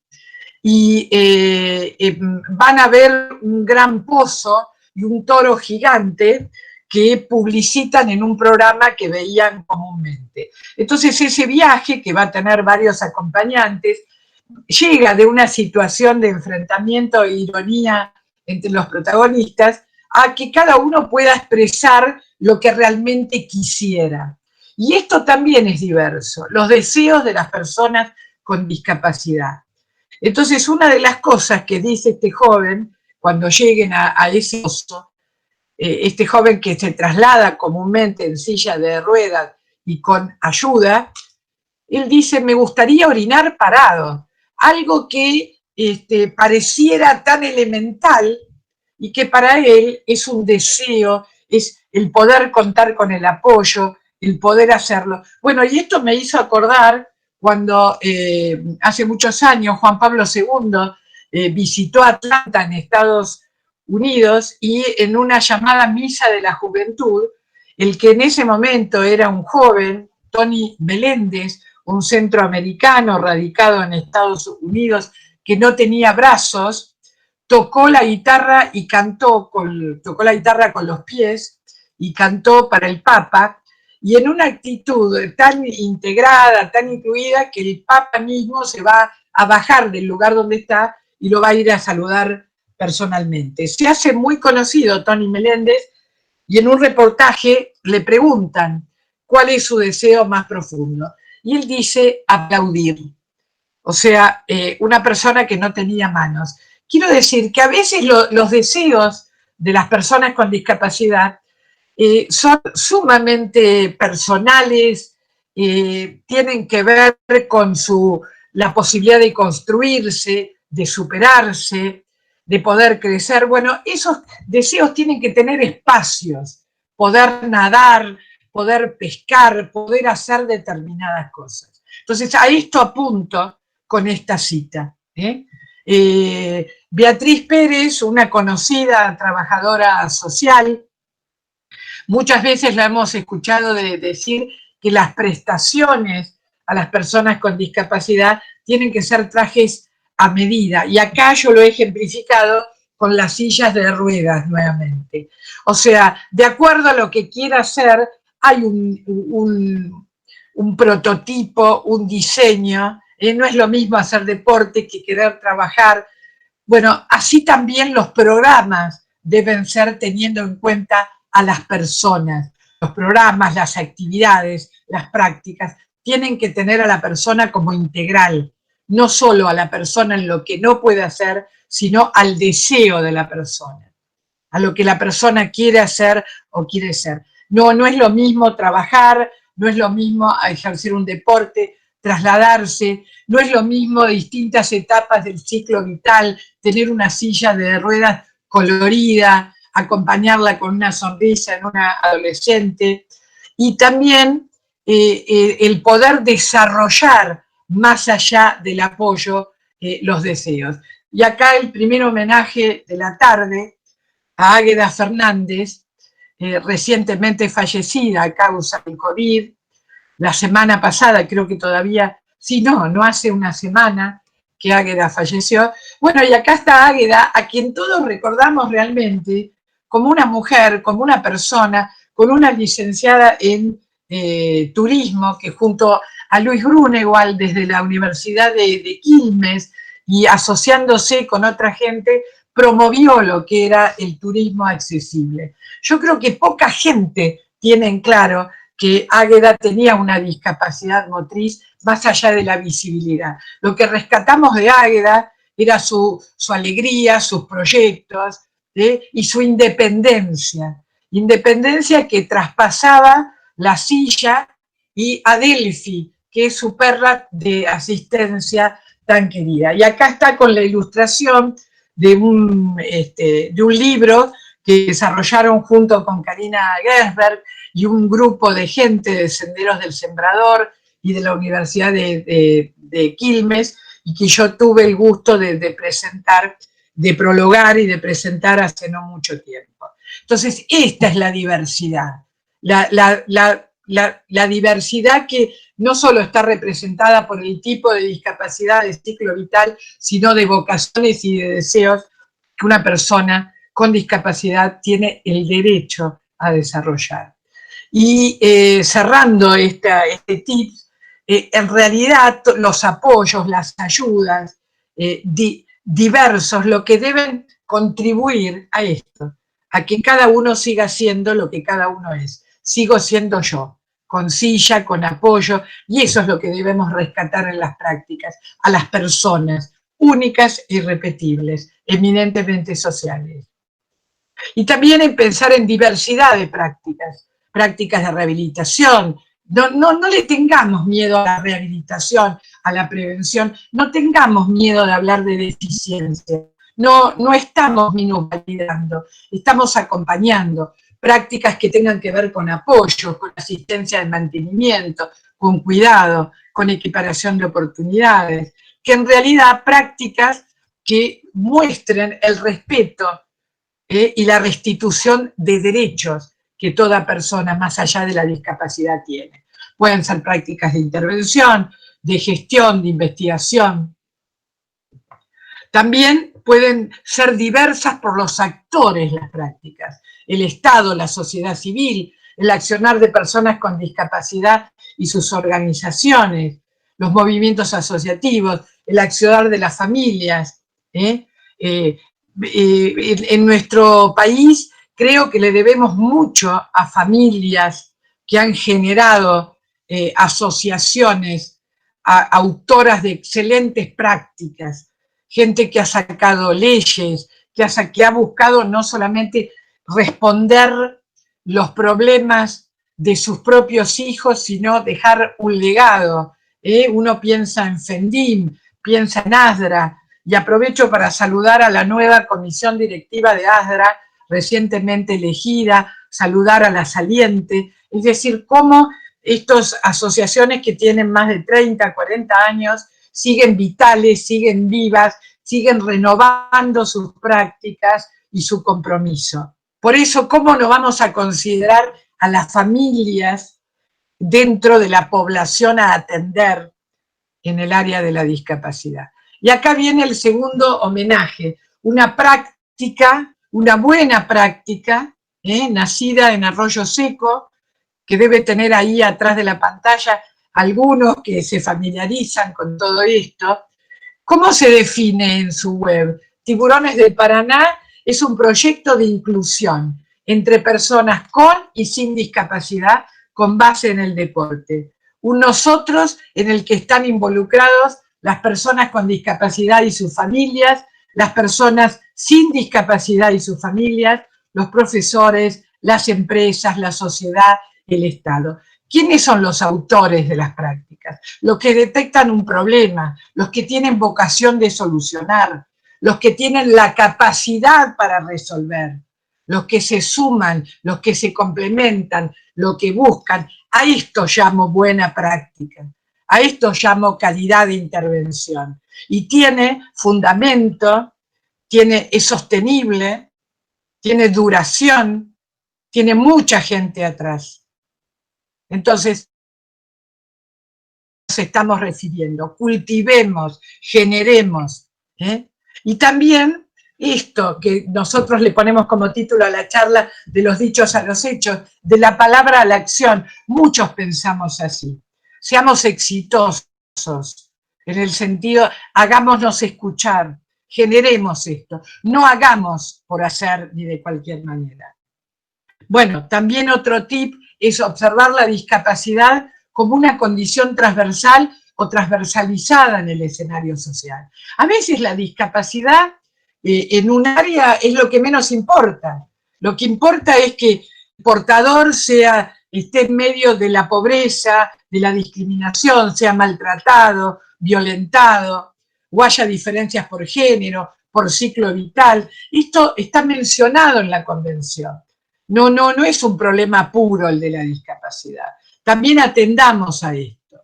C: y van a ver un gran pozo y un toro gigante que publicitan en un programa que veían comúnmente. Entonces ese viaje, que va a tener varios acompañantes, llega de una situación de enfrentamiento e ironía entre los protagonistas a que cada uno pueda expresar lo que realmente quisiera. Y esto también es diverso, los deseos de las personas con discapacidad. Entonces, una de las cosas que dice este joven, cuando lleguen a ese pozo, este joven que se traslada comúnmente en silla de ruedas y con ayuda, él dice: me gustaría orinar parado, algo que pareciera tan elemental y que para él es un deseo, es el poder contar con el apoyo, el poder hacerlo. Bueno, y esto me hizo acordar cuando hace muchos años Juan Pablo II visitó Atlanta en Estados Unidos, y en una llamada Misa de la Juventud, el que en ese momento era un joven, Tony Meléndez, un centroamericano radicado en Estados Unidos que no tenía brazos, tocó la guitarra y cantó, tocó la guitarra con los pies y cantó para el Papa, y en una actitud tan integrada, tan incluida, que el Papa mismo se va a bajar del lugar donde está y lo va a ir a saludar personalmente. Se hace muy conocido Tony Meléndez, y en un reportaje le preguntan cuál es su deseo más profundo. Y él dice: aplaudir. O sea, una persona que no tenía manos. Quiero decir que a veces los deseos de las personas con discapacidad son sumamente personales, tienen que ver con la posibilidad de construirse, de superarse, de poder crecer. Bueno, esos deseos tienen que tener espacios, poder nadar, poder pescar, poder hacer determinadas cosas. Entonces, a esto apunto con esta cita. Beatriz Pérez, una conocida trabajadora social, muchas veces la hemos escuchado decir que las prestaciones a las personas con discapacidad tienen que ser trajes a medida, y acá yo lo he ejemplificado con las sillas de ruedas nuevamente. O sea, de acuerdo a lo que quiera hacer, hay un prototipo, un diseño. No es lo mismo hacer deporte que querer trabajar. Bueno, así también los programas deben ser teniendo en cuenta a las personas. Los programas, las actividades, las prácticas, tienen que tener a la persona como integral, no solo a la persona en lo que no puede hacer, sino al deseo de la persona, a lo que la persona quiere hacer o quiere ser. No es lo mismo trabajar, no es lo mismo ejercer un deporte, trasladarse, no es lo mismo distintas etapas del ciclo vital, tener una silla de ruedas colorida, acompañarla con una sonrisa en una adolescente, y también el poder desarrollar más allá del apoyo los deseos. Y acá el primer homenaje de la tarde a Águeda Fernández, recientemente fallecida a causa del COVID. La semana pasada, creo que todavía sí, no hace una semana que Águeda falleció. Bueno, y acá está Águeda, a quien todos recordamos realmente como una mujer, como una persona, con una licenciada en turismo, que junto a Luis Grunewald desde la Universidad de Quilmes y asociándose con otra gente, promovió lo que era el turismo accesible. Yo creo que poca gente tiene en claro que Águeda tenía una discapacidad motriz más allá de la visibilidad. Lo que rescatamos de Águeda era su alegría, sus proyectos y su independencia. Independencia que traspasaba la silla y a Delphi, que es su perra de asistencia tan querida. Y acá está con la ilustración de un libro que desarrollaron junto con Karina Gersberg y un grupo de gente de Senderos del Sembrador y de la Universidad de Quilmes, y que yo tuve el gusto de presentar, de prologar y de presentar hace no mucho tiempo. Entonces, esta es la diversidad, la diversidad que no solo está representada por el tipo de discapacidad de ciclo vital, sino de vocaciones y de deseos que una persona con discapacidad tiene el derecho a desarrollar. Y cerrando este tip, en realidad los apoyos, las ayudas diversos, lo que deben contribuir a esto, a que cada uno siga siendo lo que cada uno es. Sigo siendo yo, con silla, con apoyo, y eso es lo que debemos rescatar en las prácticas, a las personas únicas e irrepetibles, eminentemente sociales. Y también en pensar en diversidad de prácticas, prácticas de rehabilitación. No le tengamos miedo a la rehabilitación, a la prevención, no tengamos miedo de hablar de deficiencia. No estamos minusvalidando, estamos acompañando prácticas que tengan que ver con apoyo, con asistencia de mantenimiento, con cuidado, con equiparación de oportunidades, que en realidad prácticas que muestren el respeto y la restitución de derechos que toda persona, más allá de la discapacidad, tiene. Pueden ser prácticas de intervención, de gestión, de investigación. También pueden ser diversas por los actores las prácticas, el Estado, la sociedad civil, el accionar de personas con discapacidad y sus organizaciones, los movimientos asociativos, el accionar de las familias. En nuestro país creo que le debemos mucho a familias que han generado asociaciones, a autoras de excelentes prácticas, gente que ha sacado leyes, que ha buscado no solamente responder los problemas de sus propios hijos, sino dejar un legado. Uno piensa en FENDIM, piensa en ASDRA, y aprovecho para saludar a la nueva comisión directiva de ASDRA, recientemente elegida, saludar a la saliente, es decir, cómo estas asociaciones que tienen más de 30, 40 años siguen vitales, siguen vivas, siguen renovando sus prácticas y su compromiso. Por eso, ¿cómo no vamos a considerar a las familias dentro de la población a atender en el área de la discapacidad? Y acá viene el segundo homenaje, una práctica, una buena práctica, nacida en Arroyo Seco, que debe tener ahí atrás de la pantalla algunos que se familiarizan con todo esto. ¿Cómo se define en su web? Tiburones del Paraná es un proyecto de inclusión entre personas con y sin discapacidad con base en el deporte. Un nosotros en el que están involucrados las personas con discapacidad y sus familias, las personas sin discapacidad y sus familias, los profesores, las empresas, la sociedad, el Estado. ¿Quiénes son los autores de las prácticas? Los que detectan un problema, los que tienen vocación de solucionar, los que tienen la capacidad para resolver, los que se suman, los que se complementan, lo que buscan. A esto llamo buena práctica, a esto llamo calidad de intervención. Y tiene fundamento, es sostenible, tiene duración, tiene mucha gente atrás. Entonces, estamos refiriendo. Cultivemos, generemos. Y también esto que nosotros le ponemos como título a la charla, de los dichos a los hechos, de la palabra a la acción. Muchos pensamos así. Seamos exitosos, en el sentido, hagámonos escuchar, generemos esto. No hagamos por hacer ni de cualquier manera. Bueno, también otro tip es observar la discapacidad como una condición transversal o transversalizada en el escenario social. A veces la discapacidad en un área es lo que menos importa. Lo que importa es que el portador esté en medio de la pobreza, de la discriminación, sea maltratado, violentado, o haya diferencias por género, por ciclo vital. Esto está mencionado en la Convención. No es un problema puro el de la discapacidad. También atendamos a esto.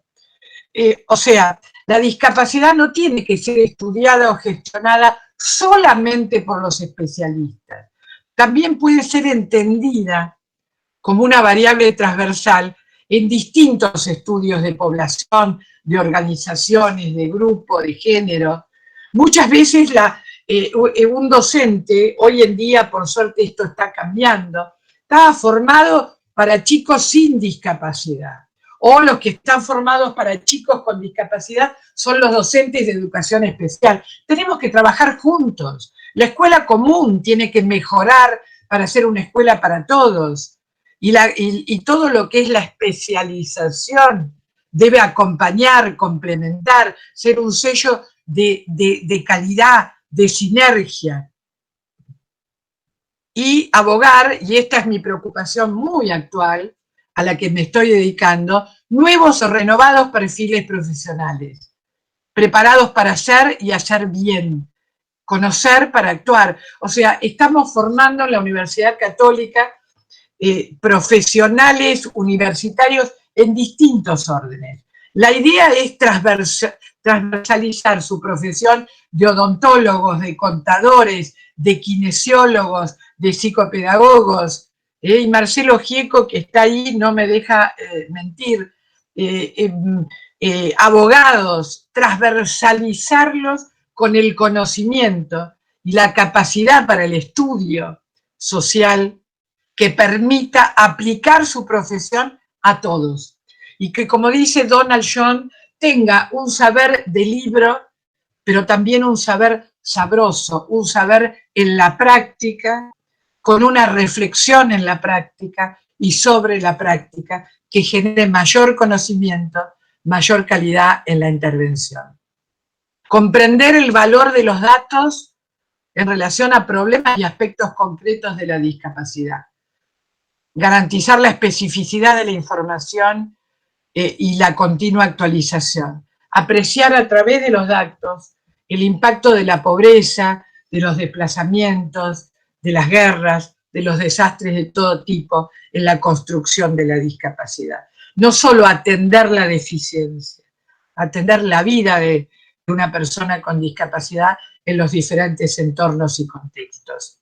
C: O sea, la discapacidad no tiene que ser estudiada o gestionada solamente por los especialistas. También puede ser entendida como una variable transversal en distintos estudios de población, de organizaciones, de grupo, de género. Muchas veces un docente, hoy en día por suerte esto está cambiando, estaba formado para chicos sin discapacidad, o los que están formados para chicos con discapacidad son los docentes de educación especial. Tenemos que trabajar juntos. La escuela común tiene que mejorar para ser una escuela para todos. Y todo lo que es la especialización debe acompañar, complementar, ser un sello de calidad, de sinergia. Y abogar, y esta es mi preocupación muy actual, a la que me estoy dedicando, nuevos o renovados perfiles profesionales, preparados para hacer y hacer bien, conocer para actuar. O sea, estamos formando en la Universidad Católica profesionales universitarios en distintos órdenes. La idea es transversalizar su profesión de odontólogos, de contadores, de kinesiólogos, de psicopedagogos, y Marcelo Gieco, que está ahí, no me deja mentir, abogados, transversalizarlos con el conocimiento y la capacidad para el estudio social que permita aplicar su profesión a todos. Y que, como dice Donald John, tenga un saber de libro, pero también un saber sabroso, un saber en la práctica, con una reflexión en la práctica y sobre la práctica, que genere mayor conocimiento, mayor calidad en la intervención. Comprender el valor de los datos en relación a problemas y aspectos concretos de la discapacidad. Garantizar la especificidad de la información y la continua actualización. Apreciar a través de los datos el impacto de la pobreza, de los desplazamientos, de las guerras, de los desastres de todo tipo en la construcción de la discapacidad. No solo atender la deficiencia, atender la vida de una persona con discapacidad en los diferentes entornos y contextos.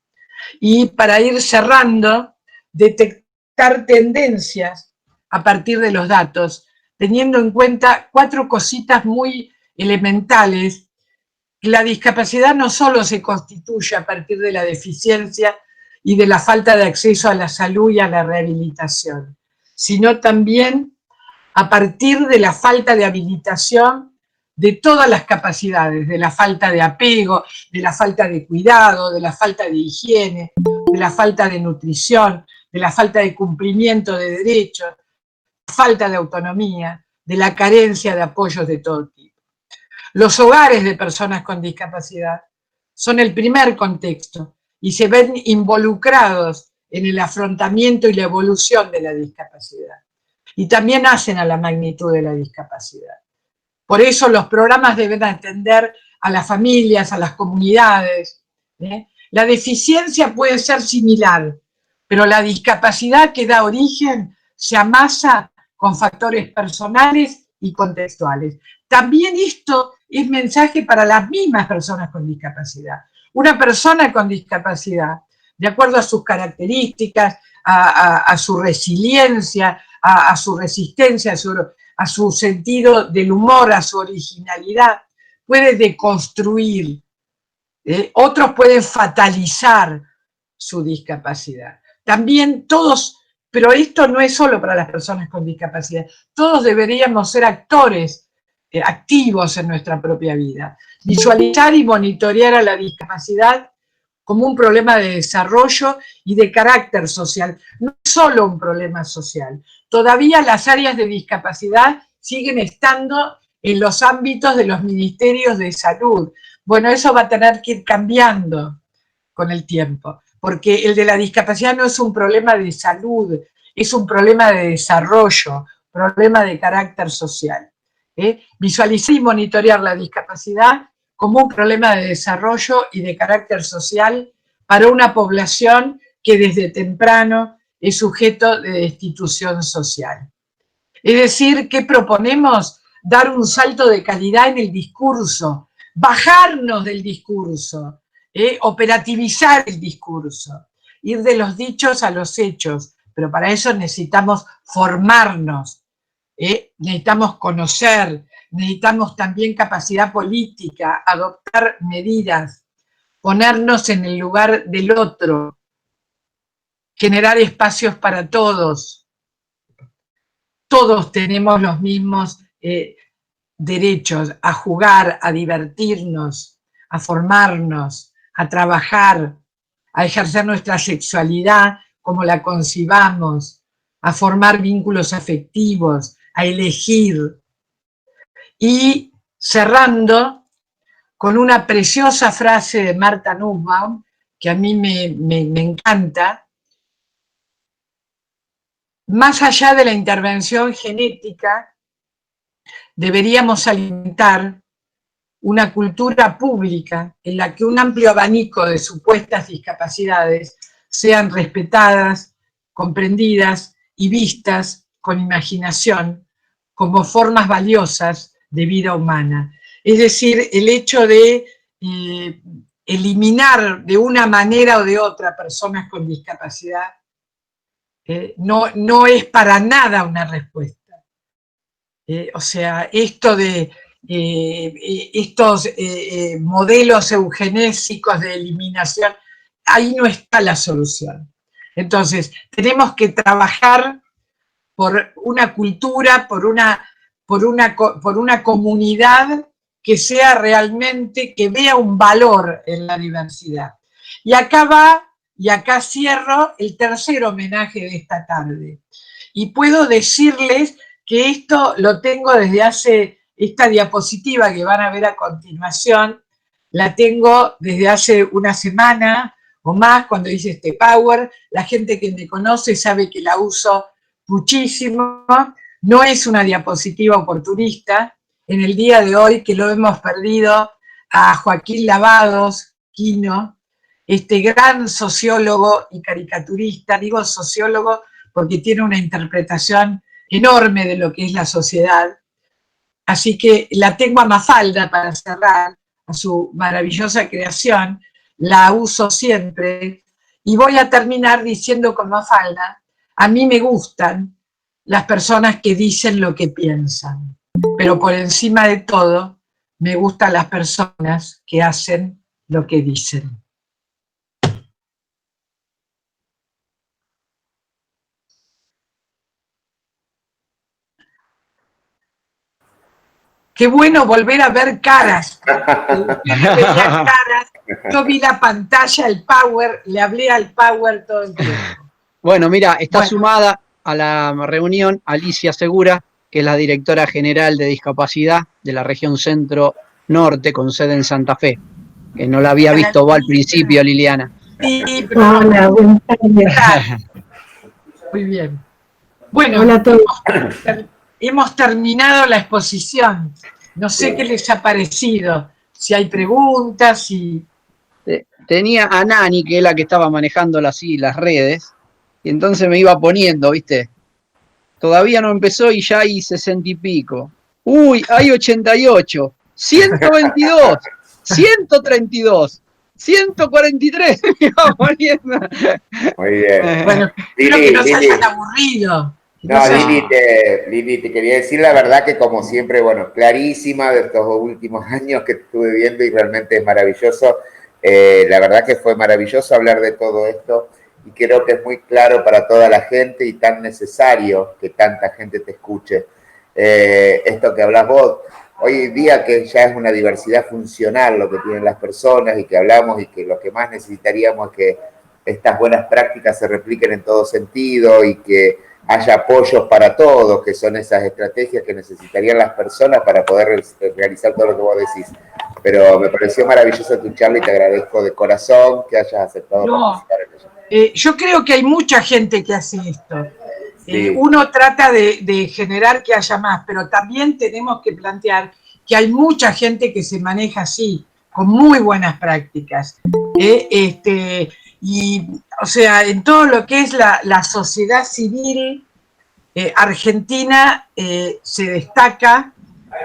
C: Y para ir cerrando, detectar tendencias a partir de los datos, teniendo en cuenta 4 cositas muy elementales. La discapacidad no solo se constituye a partir de la deficiencia y de la falta de acceso a la salud y a la rehabilitación, sino también a partir de la falta de habilitación de todas las capacidades, de la falta de apego, de la falta de cuidado, de la falta de higiene, de la falta de nutrición, de la falta de cumplimiento de derechos, falta de autonomía, de la carencia de apoyos de todo tipo. Los hogares de personas con discapacidad son el primer contexto y se ven involucrados en el afrontamiento y la evolución de la discapacidad. Y también hacen a la magnitud de la discapacidad. Por eso los programas deben atender a las familias, a las comunidades. La deficiencia puede ser similar, pero la discapacidad que da origen se amasa con factores personales y contextuales. También esto es mensaje para las mismas personas con discapacidad. Una persona con discapacidad, de acuerdo a sus características, a su resiliencia, a su resistencia, a su sentido del humor, a su originalidad, puede deconstruir. Otros pueden fatalizar su discapacidad. También todos, pero esto no es solo para las personas con discapacidad, todos deberíamos ser actores activos en nuestra propia vida. Visualizar y monitorear a la discapacidad como un problema de desarrollo y de carácter social, no es solo un problema social. Todavía las áreas de discapacidad siguen estando en los ámbitos de los ministerios de salud. Bueno, eso va a tener que ir cambiando con el tiempo, porque el de la discapacidad no es un problema de salud, es un problema de desarrollo, problema de carácter social. Visualizar y monitorear la discapacidad como un problema de desarrollo y de carácter social para una población que desde temprano es sujeto de destitución social. Es decir, ¿qué proponemos? Dar un salto de calidad en el discurso, bajarnos del discurso, operativizar el discurso, ir de los dichos a los hechos, pero para eso necesitamos formarnos, necesitamos conocer, necesitamos también capacidad política, adoptar medidas, ponernos en el lugar del otro, generar espacios para todos. Todos tenemos los mismos derechos a jugar, a divertirnos, a formarnos, a trabajar, a ejercer nuestra sexualidad como la concibamos, a formar vínculos afectivos, a elegir. Y cerrando con una preciosa frase de Martha Nussbaum, que a mí me encanta: más allá de la intervención genética, deberíamos alimentar una cultura pública en la que un amplio abanico de supuestas discapacidades sean respetadas, comprendidas y vistas con imaginación como formas valiosas de vida humana. Es decir, el hecho de eliminar de una manera o de otra personas con discapacidad no es para nada una respuesta. O sea, esto de estos modelos eugenésicos de eliminación, ahí no está la solución. Entonces, tenemos que trabajar por una cultura, por una comunidad que sea realmente, que vea un valor en la diversidad. Y acá cierro el tercer homenaje de esta tarde. Y puedo decirles que esto lo tengo desde hace, esta diapositiva que van a ver a continuación, la tengo desde hace una semana o más, cuando hice este Power. La gente que me conoce sabe que la uso muchísimo. No es una diapositiva oportunista. En el día de hoy, que lo hemos perdido a Joaquín Lavados, Quino, este gran sociólogo y caricaturista, digo sociólogo porque tiene una interpretación enorme de lo que es la sociedad. Así que la tengo a Mafalda para cerrar, a su maravillosa creación, la uso siempre, y voy a terminar diciendo con Mafalda: a mí me gustan las personas que dicen lo que piensan, pero por encima de todo, me gustan las personas que hacen lo que dicen. Qué bueno volver a ver caras. Yo vi la pantalla, el Power, le hablé al Power todo el tiempo.
B: Bueno, mira, está sumada a la reunión Alicia Segura, que es la directora general de discapacidad de la región centro-norte, con sede en Santa Fe, que no la había visto vos al principio, Liliana.
C: Sí, pero hola, muy bien. Bueno, hola a todos. Hemos terminado la exposición. No sé qué les ha parecido, si hay preguntas, si...
B: Tenía a Nani, que es la que estaba manejando las redes, y entonces me iba poniendo, ¿viste? Todavía no empezó y ya hay 60 y pico. Uy, hay 88, 122, 132, 143, me iba poniendo.
D: Muy bien.
C: Bueno, espero que no se hayan aburrido. No
D: No,
C: sé.
D: Lili, te quería decir la verdad que como siempre, bueno, clarísima de estos últimos años que estuve viendo y realmente es maravilloso. La verdad que fue maravilloso hablar de todo esto y creo que es muy claro para toda la gente y tan necesario que tanta gente te escuche. Esto que hablas vos, hoy día que ya es una diversidad funcional lo que tienen las personas y que hablamos y que lo que más necesitaríamos es que estas buenas prácticas se repliquen en todo sentido y que haya apoyos para todos, que son esas estrategias que necesitarían las personas para poder realizar todo lo que vos decís. Pero me pareció maravillosa tu charla y te agradezco de corazón que hayas aceptado participar en ella.
C: Yo creo que hay mucha gente que hace esto.
D: Sí.
C: Uno trata de generar que haya más, pero también tenemos que plantear que hay mucha gente que se maneja así, con muy buenas prácticas. Y, o sea, en todo lo que es la sociedad civil argentina se destaca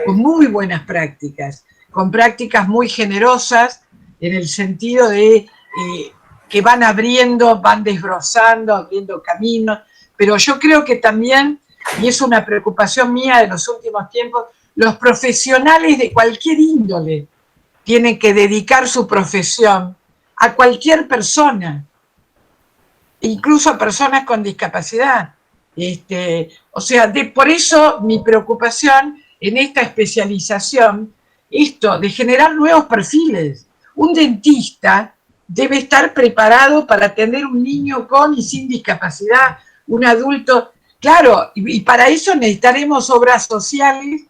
C: con muy buenas prácticas, con prácticas muy generosas en el sentido de que van abriendo, van desbrozando, abriendo caminos, pero yo creo que también, y es una preocupación mía de los últimos tiempos, los profesionales de cualquier índole tienen que dedicar su profesión a cualquier persona, incluso a personas con discapacidad. O sea, por eso mi preocupación en esta especialización, esto de generar nuevos perfiles. Un dentista debe estar preparado para atender un niño con y sin discapacidad, un adulto, claro, y para eso necesitaremos obras sociales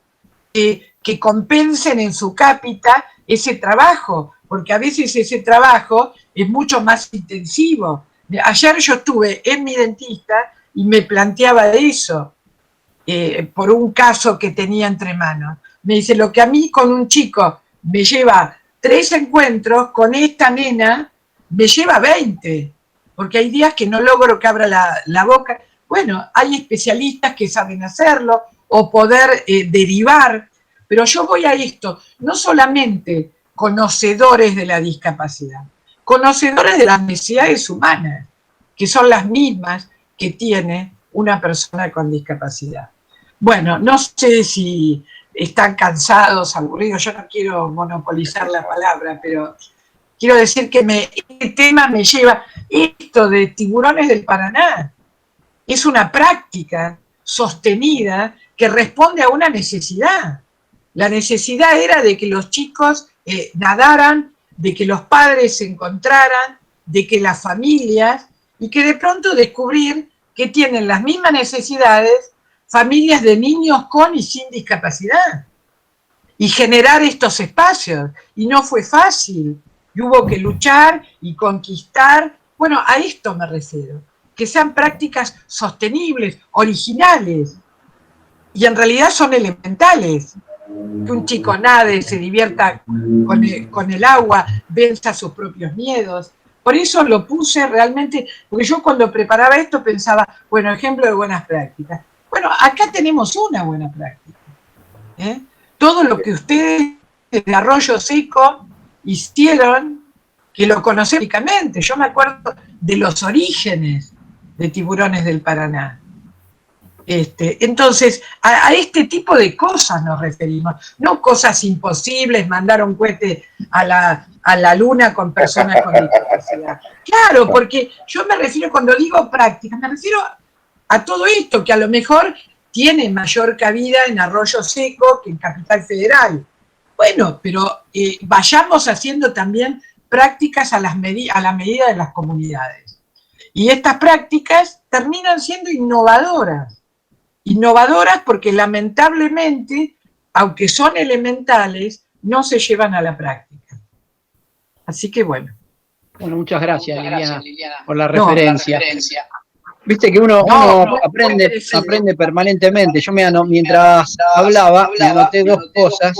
C: que compensen en su cápita ese trabajo, porque a veces ese trabajo es mucho más intensivo. Ayer yo estuve en mi dentista y me planteaba eso, por un caso que tenía entre manos. Me dice, lo que a mí con un chico me lleva 3 encuentros, con esta nena me lleva 20, porque hay días que no logro que abra la boca. Bueno, hay especialistas que saben hacerlo o poder derivar, pero yo voy a esto, no solamente conocedores de la discapacidad, conocedores de las necesidades humanas, que son las mismas que tiene una persona con discapacidad. Bueno, no sé si están cansados, aburridos, yo no quiero monopolizar la palabra, pero quiero decir que este tema me lleva, esto de Tiburones del Paraná, es una práctica sostenida que responde a una necesidad. La necesidad era de que los chicos nadaran, de que los padres se encontraran, de que las familias, y que de pronto descubrir que tienen las mismas necesidades familias de niños con y sin discapacidad. Y generar estos espacios. Y no fue fácil. Y hubo que luchar y conquistar. Bueno, a esto me refiero. Que sean prácticas sostenibles, originales. Y en realidad son elementales. Que un chico nade, se divierta con el agua, venza sus propios miedos. Por eso lo puse realmente, porque yo cuando preparaba esto pensaba, bueno, ejemplo de buenas prácticas. Bueno, acá tenemos una buena práctica. Todo lo que ustedes de Arroyo Seco hicieron, que lo conocen únicamente. Yo me acuerdo de los orígenes de Tiburones del Paraná. Entonces, a este tipo de cosas nos referimos, no cosas imposibles, mandar un cohete a la luna con personas con discapacidad. Claro, porque yo me refiero, cuando digo práctica, me refiero a todo esto, que a lo mejor tiene mayor cabida en Arroyo Seco que en Capital Federal. Bueno, pero vayamos haciendo también prácticas a la medida de las comunidades. Y estas prácticas terminan siendo innovadoras. Innovadoras porque lamentablemente, aunque son elementales, no se llevan a la práctica. Así que bueno.
B: Bueno, muchas gracias, Liliana, por la referencia. Viste que uno aprende permanentemente. Yo mientras hablaba, me anoté 2 cosas.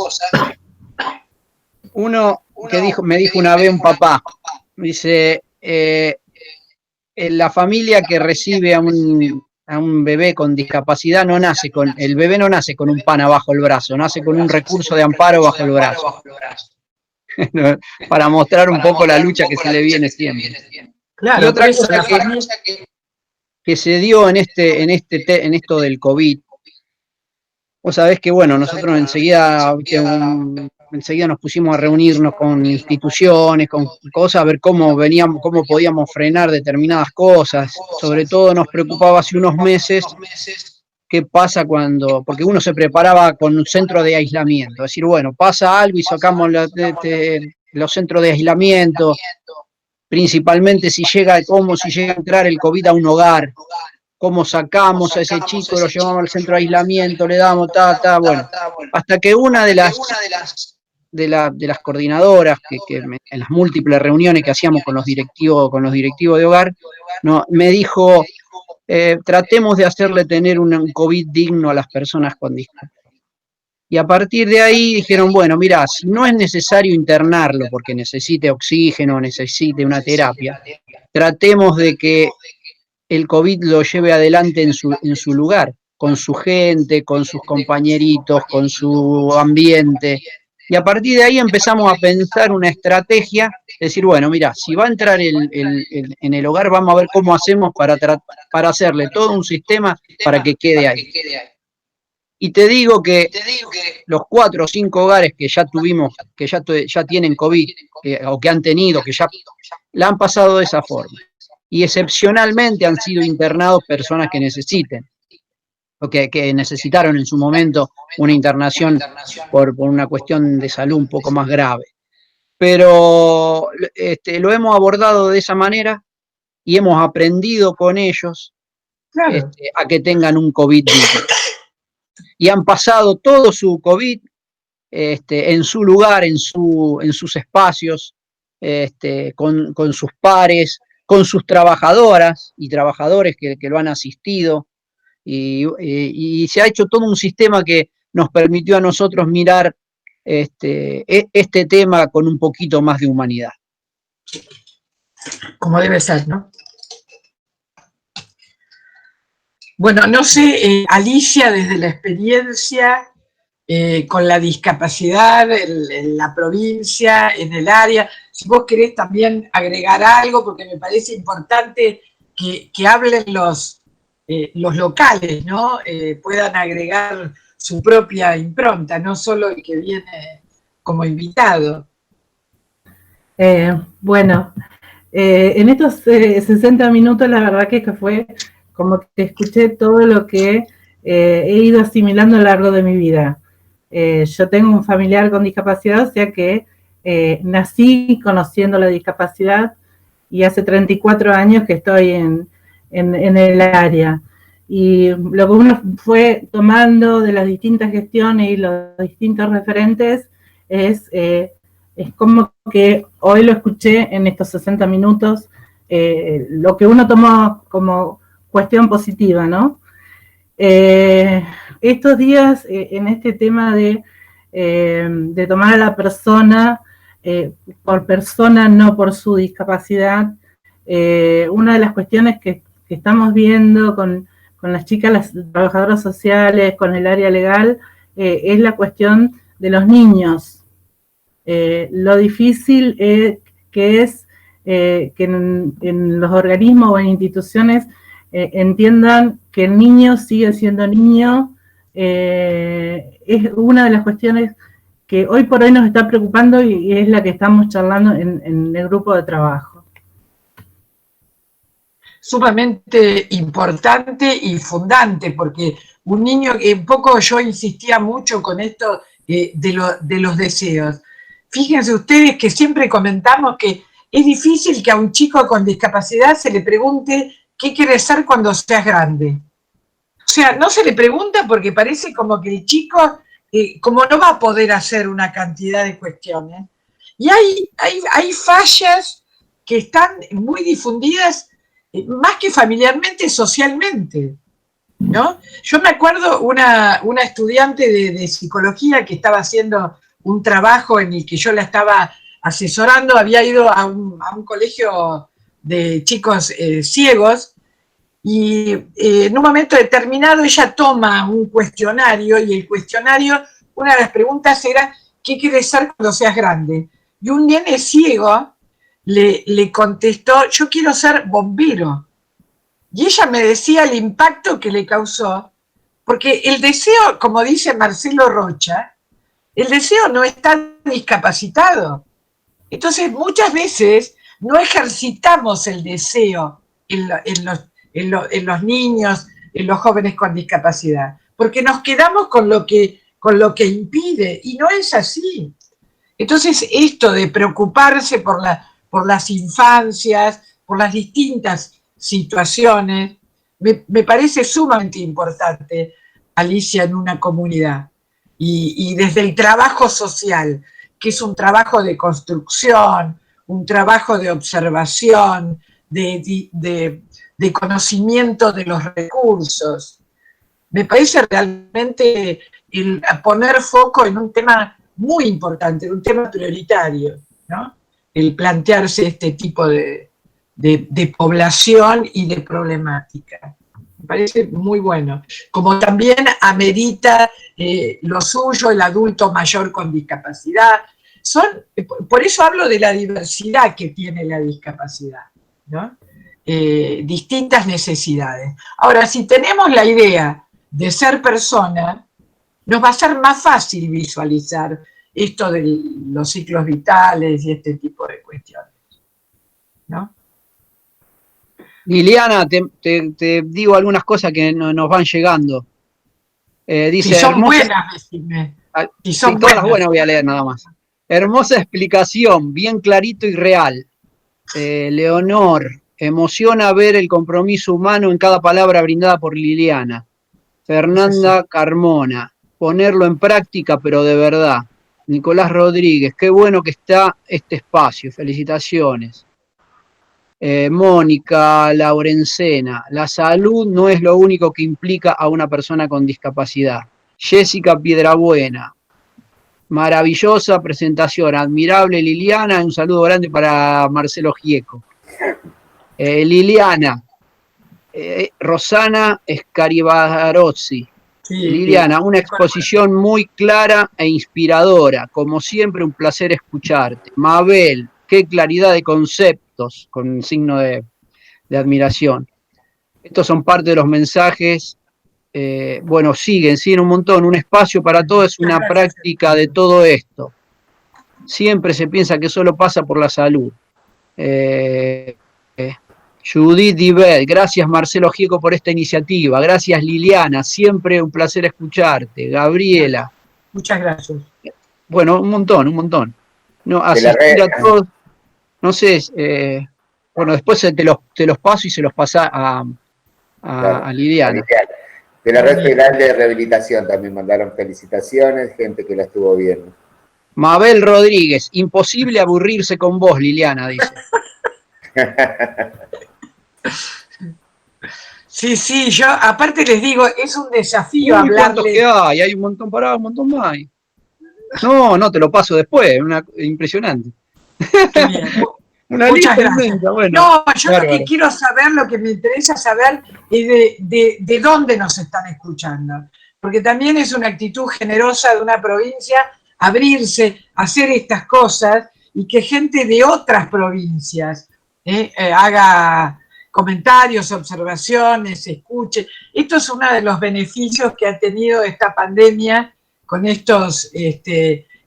B: Uno que me dijo una vez un papá, me dice, la familia que recibe a un bebé con discapacidad el bebé no nace con un pan abajo el brazo, nace con un recurso de amparo bajo el brazo. Para mostrar un poco la lucha que se le viene siempre.
C: Claro,
B: y otra cosa que se dio en esto del COVID. Vos sabés que, bueno, nosotros enseguida nos pusimos a reunirnos con instituciones, con cosas, a ver cómo podíamos frenar determinadas cosas. Sobre todo nos preocupaba hace unos meses qué pasa porque uno se preparaba con un centro de aislamiento, es decir, bueno, pasa algo y sacamos los centros de aislamiento, principalmente si llega a entrar el COVID a un hogar, cómo sacamos a ese chico, lo llevamos al centro de aislamiento, le damos bueno, hasta que una de las coordinadoras, que en las múltiples reuniones que hacíamos con los directivos de hogar, me dijo, tratemos de hacerle tener un COVID digno a las personas con discapacidad. Y a partir de ahí dijeron, bueno, mirá, si no es necesario internarlo porque necesite oxígeno, necesite una terapia, tratemos de que el COVID lo lleve adelante en su lugar, con su gente, con sus compañeritos, con su ambiente. Y a partir de ahí empezamos a pensar una estrategia, decir, bueno, mira, si va a entrar en el hogar, vamos a ver cómo hacemos para hacerle todo un sistema para que quede ahí. Y te digo que los 4 o 5 hogares que ya tuvimos, que ya tienen COVID, o que han tenido, que ya la han pasado de esa forma. Y excepcionalmente han sido internados personas que necesiten, o que necesitaron en su momento una internación por una cuestión de salud un poco más grave. Pero lo hemos abordado de esa manera y hemos aprendido con ellos, claro, a que tengan un COVID digno. Y han pasado todo su COVID en su lugar, en sus espacios, con sus pares, con sus trabajadoras y trabajadores que lo han asistido, y se ha hecho todo un sistema que nos permitió a nosotros mirar este tema con un poquito más de humanidad.
C: Como debe ser, ¿no? Bueno, no sé, Alicia, desde la experiencia con la discapacidad en la provincia, en el área, si vos querés también agregar algo, porque me parece importante que hablen los locales, ¿no? Puedan agregar su propia impronta, no solo el que viene como invitado.
E: Bueno, en estos 60 minutos la verdad que fue como que escuché todo lo que he ido asimilando a lo largo de mi vida. Yo tengo un familiar con discapacidad, o sea que nací conociendo la discapacidad y hace 34 años que estoy en el área. Y lo que uno fue tomando de las distintas gestiones y los distintos referentes es como que hoy lo escuché en estos 60 minutos, lo que uno tomó como cuestión positiva, ¿no? Estos días, en este tema de tomar a la persona por persona, no por su discapacidad, una de las cuestiones que estamos viendo con las chicas, las trabajadoras sociales, con el área legal, es la cuestión de los niños. Lo difícil que es que en los organismos o en instituciones entiendan que el niño sigue siendo niño, es una de las cuestiones que hoy por hoy nos está preocupando y es la que estamos charlando en el grupo de trabajo.
C: Sumamente importante y fundante, porque un niño, que un poco yo insistía mucho con esto de los deseos. Fíjense ustedes que siempre comentamos que es difícil que a un chico con discapacidad se le pregunte ¿qué quieres ser cuando seas grande? O sea, no se le pregunta porque parece como que el chico, como no va a poder hacer una cantidad de cuestiones. Y hay fallas que están muy difundidas, más que familiarmente, socialmente, ¿no? Yo me acuerdo una estudiante de psicología que estaba haciendo un trabajo en el que yo la estaba asesorando, había ido a un colegio de chicos ciegos, y en un momento determinado ella toma un cuestionario, y el cuestionario, una de las preguntas era ¿qué quieres ser cuando seas grande? Y un nene ciego le contestó, yo quiero ser bombero. Y ella me decía el impacto que le causó, porque el deseo, como dice Marcelo Rocha, el deseo no está discapacitado. Entonces, muchas veces no ejercitamos el deseo en los niños, en los jóvenes con discapacidad, porque nos quedamos con lo que impide, y no es así. Entonces, esto de preocuparse por las infancias, por las distintas situaciones, me parece sumamente importante, Alicia, en una comunidad. Y desde el trabajo social, que es un trabajo de construcción, un trabajo de observación, de conocimiento de los recursos, me parece realmente el poner foco en un tema muy importante, un tema prioritario, ¿no? El plantearse este tipo de población y de problemática. Me parece muy bueno. Como también amerita lo suyo el adulto mayor con discapacidad. Por eso hablo de la diversidad que tiene la discapacidad, ¿no? Distintas necesidades. Ahora, si tenemos la idea de ser persona, nos va a ser más fácil visualizar esto de los ciclos vitales y este tipo de cuestiones, ¿no?
B: Liliana, te digo algunas cosas que nos van llegando. Dice,
C: si son buenas, decime.
B: Si son todas las buenas voy a leer nada más. Hermosa explicación, bien clarito y real. Leonor, emociona ver el compromiso humano en cada palabra brindada por Liliana. Fernanda Carmona, ponerlo en práctica, pero de verdad. Nicolás Rodríguez, qué bueno que está este espacio, felicitaciones. Mónica Laurencena, la salud no es lo único que implica a una persona con discapacidad. Jessica Piedrabuena, maravillosa presentación, admirable Liliana, un saludo grande para Marcelo Gieco. Liliana, Rosana Scaribarozzi. Sí, Liliana, una exposición muy clara e inspiradora, como siempre un placer escucharte. Mabel, qué claridad de conceptos, con signo de admiración. Estos son parte de los mensajes, bueno, siguen un montón, un espacio para todo es una práctica de todo esto. Siempre se piensa que solo pasa por la salud. Judith Dibet, gracias Marcelo Gieco por esta iniciativa, gracias Liliana, siempre un placer escucharte. Gabriela.
C: Muchas gracias.
B: Bueno, un montón. No, asistir a todos, no sé, bueno, después te los paso y se los pasa a Liliana.
D: De la Red Federal de Rehabilitación también mandaron felicitaciones, gente que la estuvo viendo.
B: Mabel Rodríguez, imposible aburrirse con vos, Liliana, dice.
C: Sí, yo aparte les digo, es un desafío hablarle.
B: ¿Cuántos que hay? Hay un montón un montón más. No, te lo paso después, impresionante.
C: Qué bien. Muchas gracias. Bueno, no, yo lo que quiero saber, lo que me interesa saber es de dónde nos están escuchando. Porque también es una actitud generosa de una provincia abrirse, hacer estas cosas y que gente de otras provincias haga comentarios, observaciones, escuche. Esto es uno de los beneficios que ha tenido esta pandemia con estos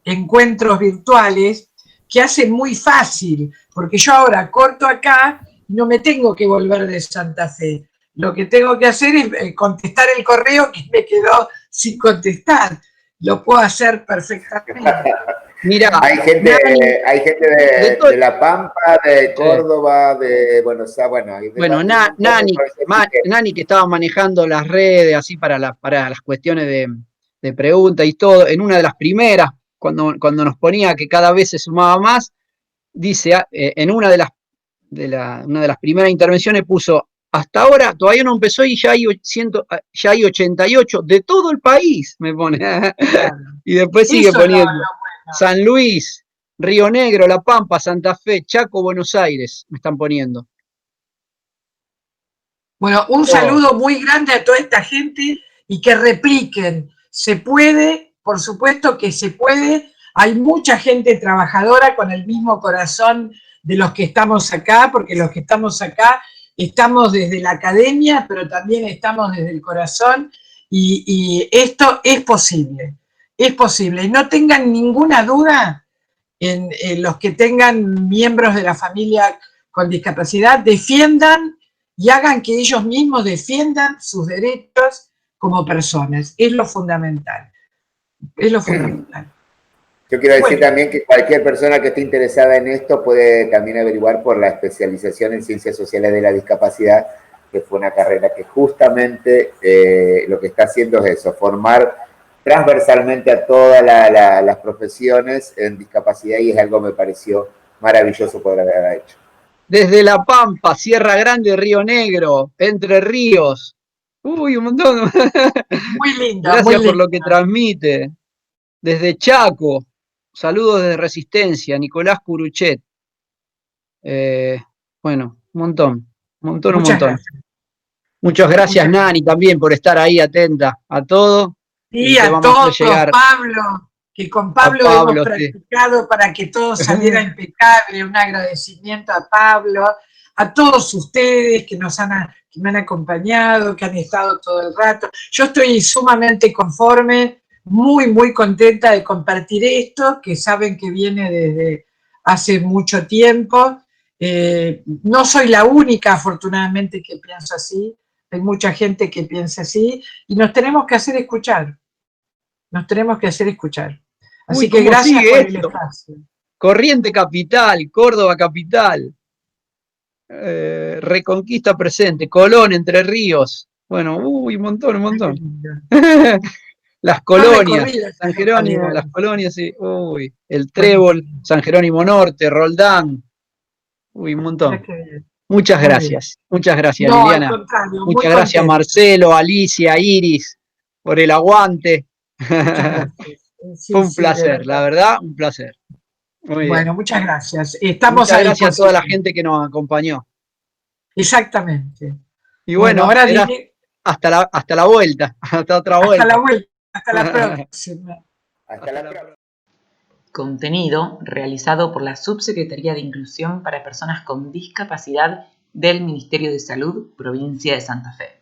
C: encuentros virtuales, que hace muy fácil, porque yo ahora corto acá y no me tengo que volver de Santa Fe. Lo que tengo que hacer es contestar el correo que me quedó sin contestar. Lo puedo hacer perfectamente.
D: Mira, hay gente de La Pampa, de Córdoba, de Buenos Aires.
B: Bueno, Nani, que estaba manejando las redes así para las cuestiones de preguntas y todo, en una de las primeras, cuando nos ponía que cada vez se sumaba más, dice, en una de las primeras intervenciones puso, hasta ahora todavía no empezó y ya hay 88 de todo el país, me pone. Claro. Y después sigue poniendo San Luis, Río Negro, La Pampa, Santa Fe, Chaco, Buenos Aires, me están poniendo.
C: Bueno, un saludo muy grande a toda esta gente y que repliquen. Se puede, por supuesto que se puede. Hay mucha gente trabajadora con el mismo corazón de los que estamos acá, porque los que estamos acá estamos desde la academia, pero también estamos desde el corazón y esto es posible. Es posible. Y no tengan ninguna duda en los que tengan miembros de la familia con discapacidad, defiendan y hagan que ellos mismos defiendan sus derechos como personas. Es lo fundamental. Es lo fundamental.
D: Yo quiero decir también que cualquier persona que esté interesada en esto puede también averiguar por la especialización en Ciencias Sociales de la Discapacidad, que fue una carrera que justamente lo que está haciendo es eso, formar transversalmente a todas las profesiones en discapacidad, y es algo que me pareció maravilloso poder haber hecho.
B: Desde La Pampa, Sierra Grande, Río Negro, Entre Ríos. Uy, un montón.
C: Muy lindo.
B: Gracias
C: muy
B: por
C: lindo.
B: lo que transmite. Desde Chaco, saludos desde Resistencia, Nicolás Curuchet. Bueno, un montón.
C: Muchas gracias.
B: Muchas gracias, Nani, también por estar ahí atenta a todo.
C: Sí, a todos, Pablo, que con Pablo hemos practicado para que todo saliera impecable. Un agradecimiento a Pablo, a todos ustedes que me han acompañado, que han estado todo el rato. Yo estoy sumamente conforme, muy, muy contenta de compartir esto, que saben que viene desde hace mucho tiempo. No soy la única, afortunadamente, que pienso así. Hay mucha gente que piensa así y nos tenemos que hacer escuchar. Nos tenemos que hacer escuchar. Así que gracias por el espacio.
B: Corriente Capital, Córdoba Capital, Reconquista presente, Colón, Entre Ríos. Bueno, un montón. Las colonias, San Jerónimo, las colonias, sí. Uy, el Trébol, San Jerónimo Norte, Roldán. Uy, un montón. Muchas gracias, Liliana.
C: Al contrario,
B: muchas gracias, Marcelo, Alicia, Iris, por el aguante.
C: Sí,
B: fue un placer, la verdad, un placer. Muy bien.
C: Bueno, muchas gracias. Estamos
B: muchas gracias a toda la gente que nos acompañó.
C: Exactamente.
B: Y bueno, ahora hasta la vuelta, hasta otra vuelta.
C: Hasta la vuelta, hasta la próxima.
D: Hasta la próxima.
A: Contenido realizado por la Subsecretaría de Inclusión para Personas con Discapacidad del Ministerio de Salud, Provincia de Santa Fe.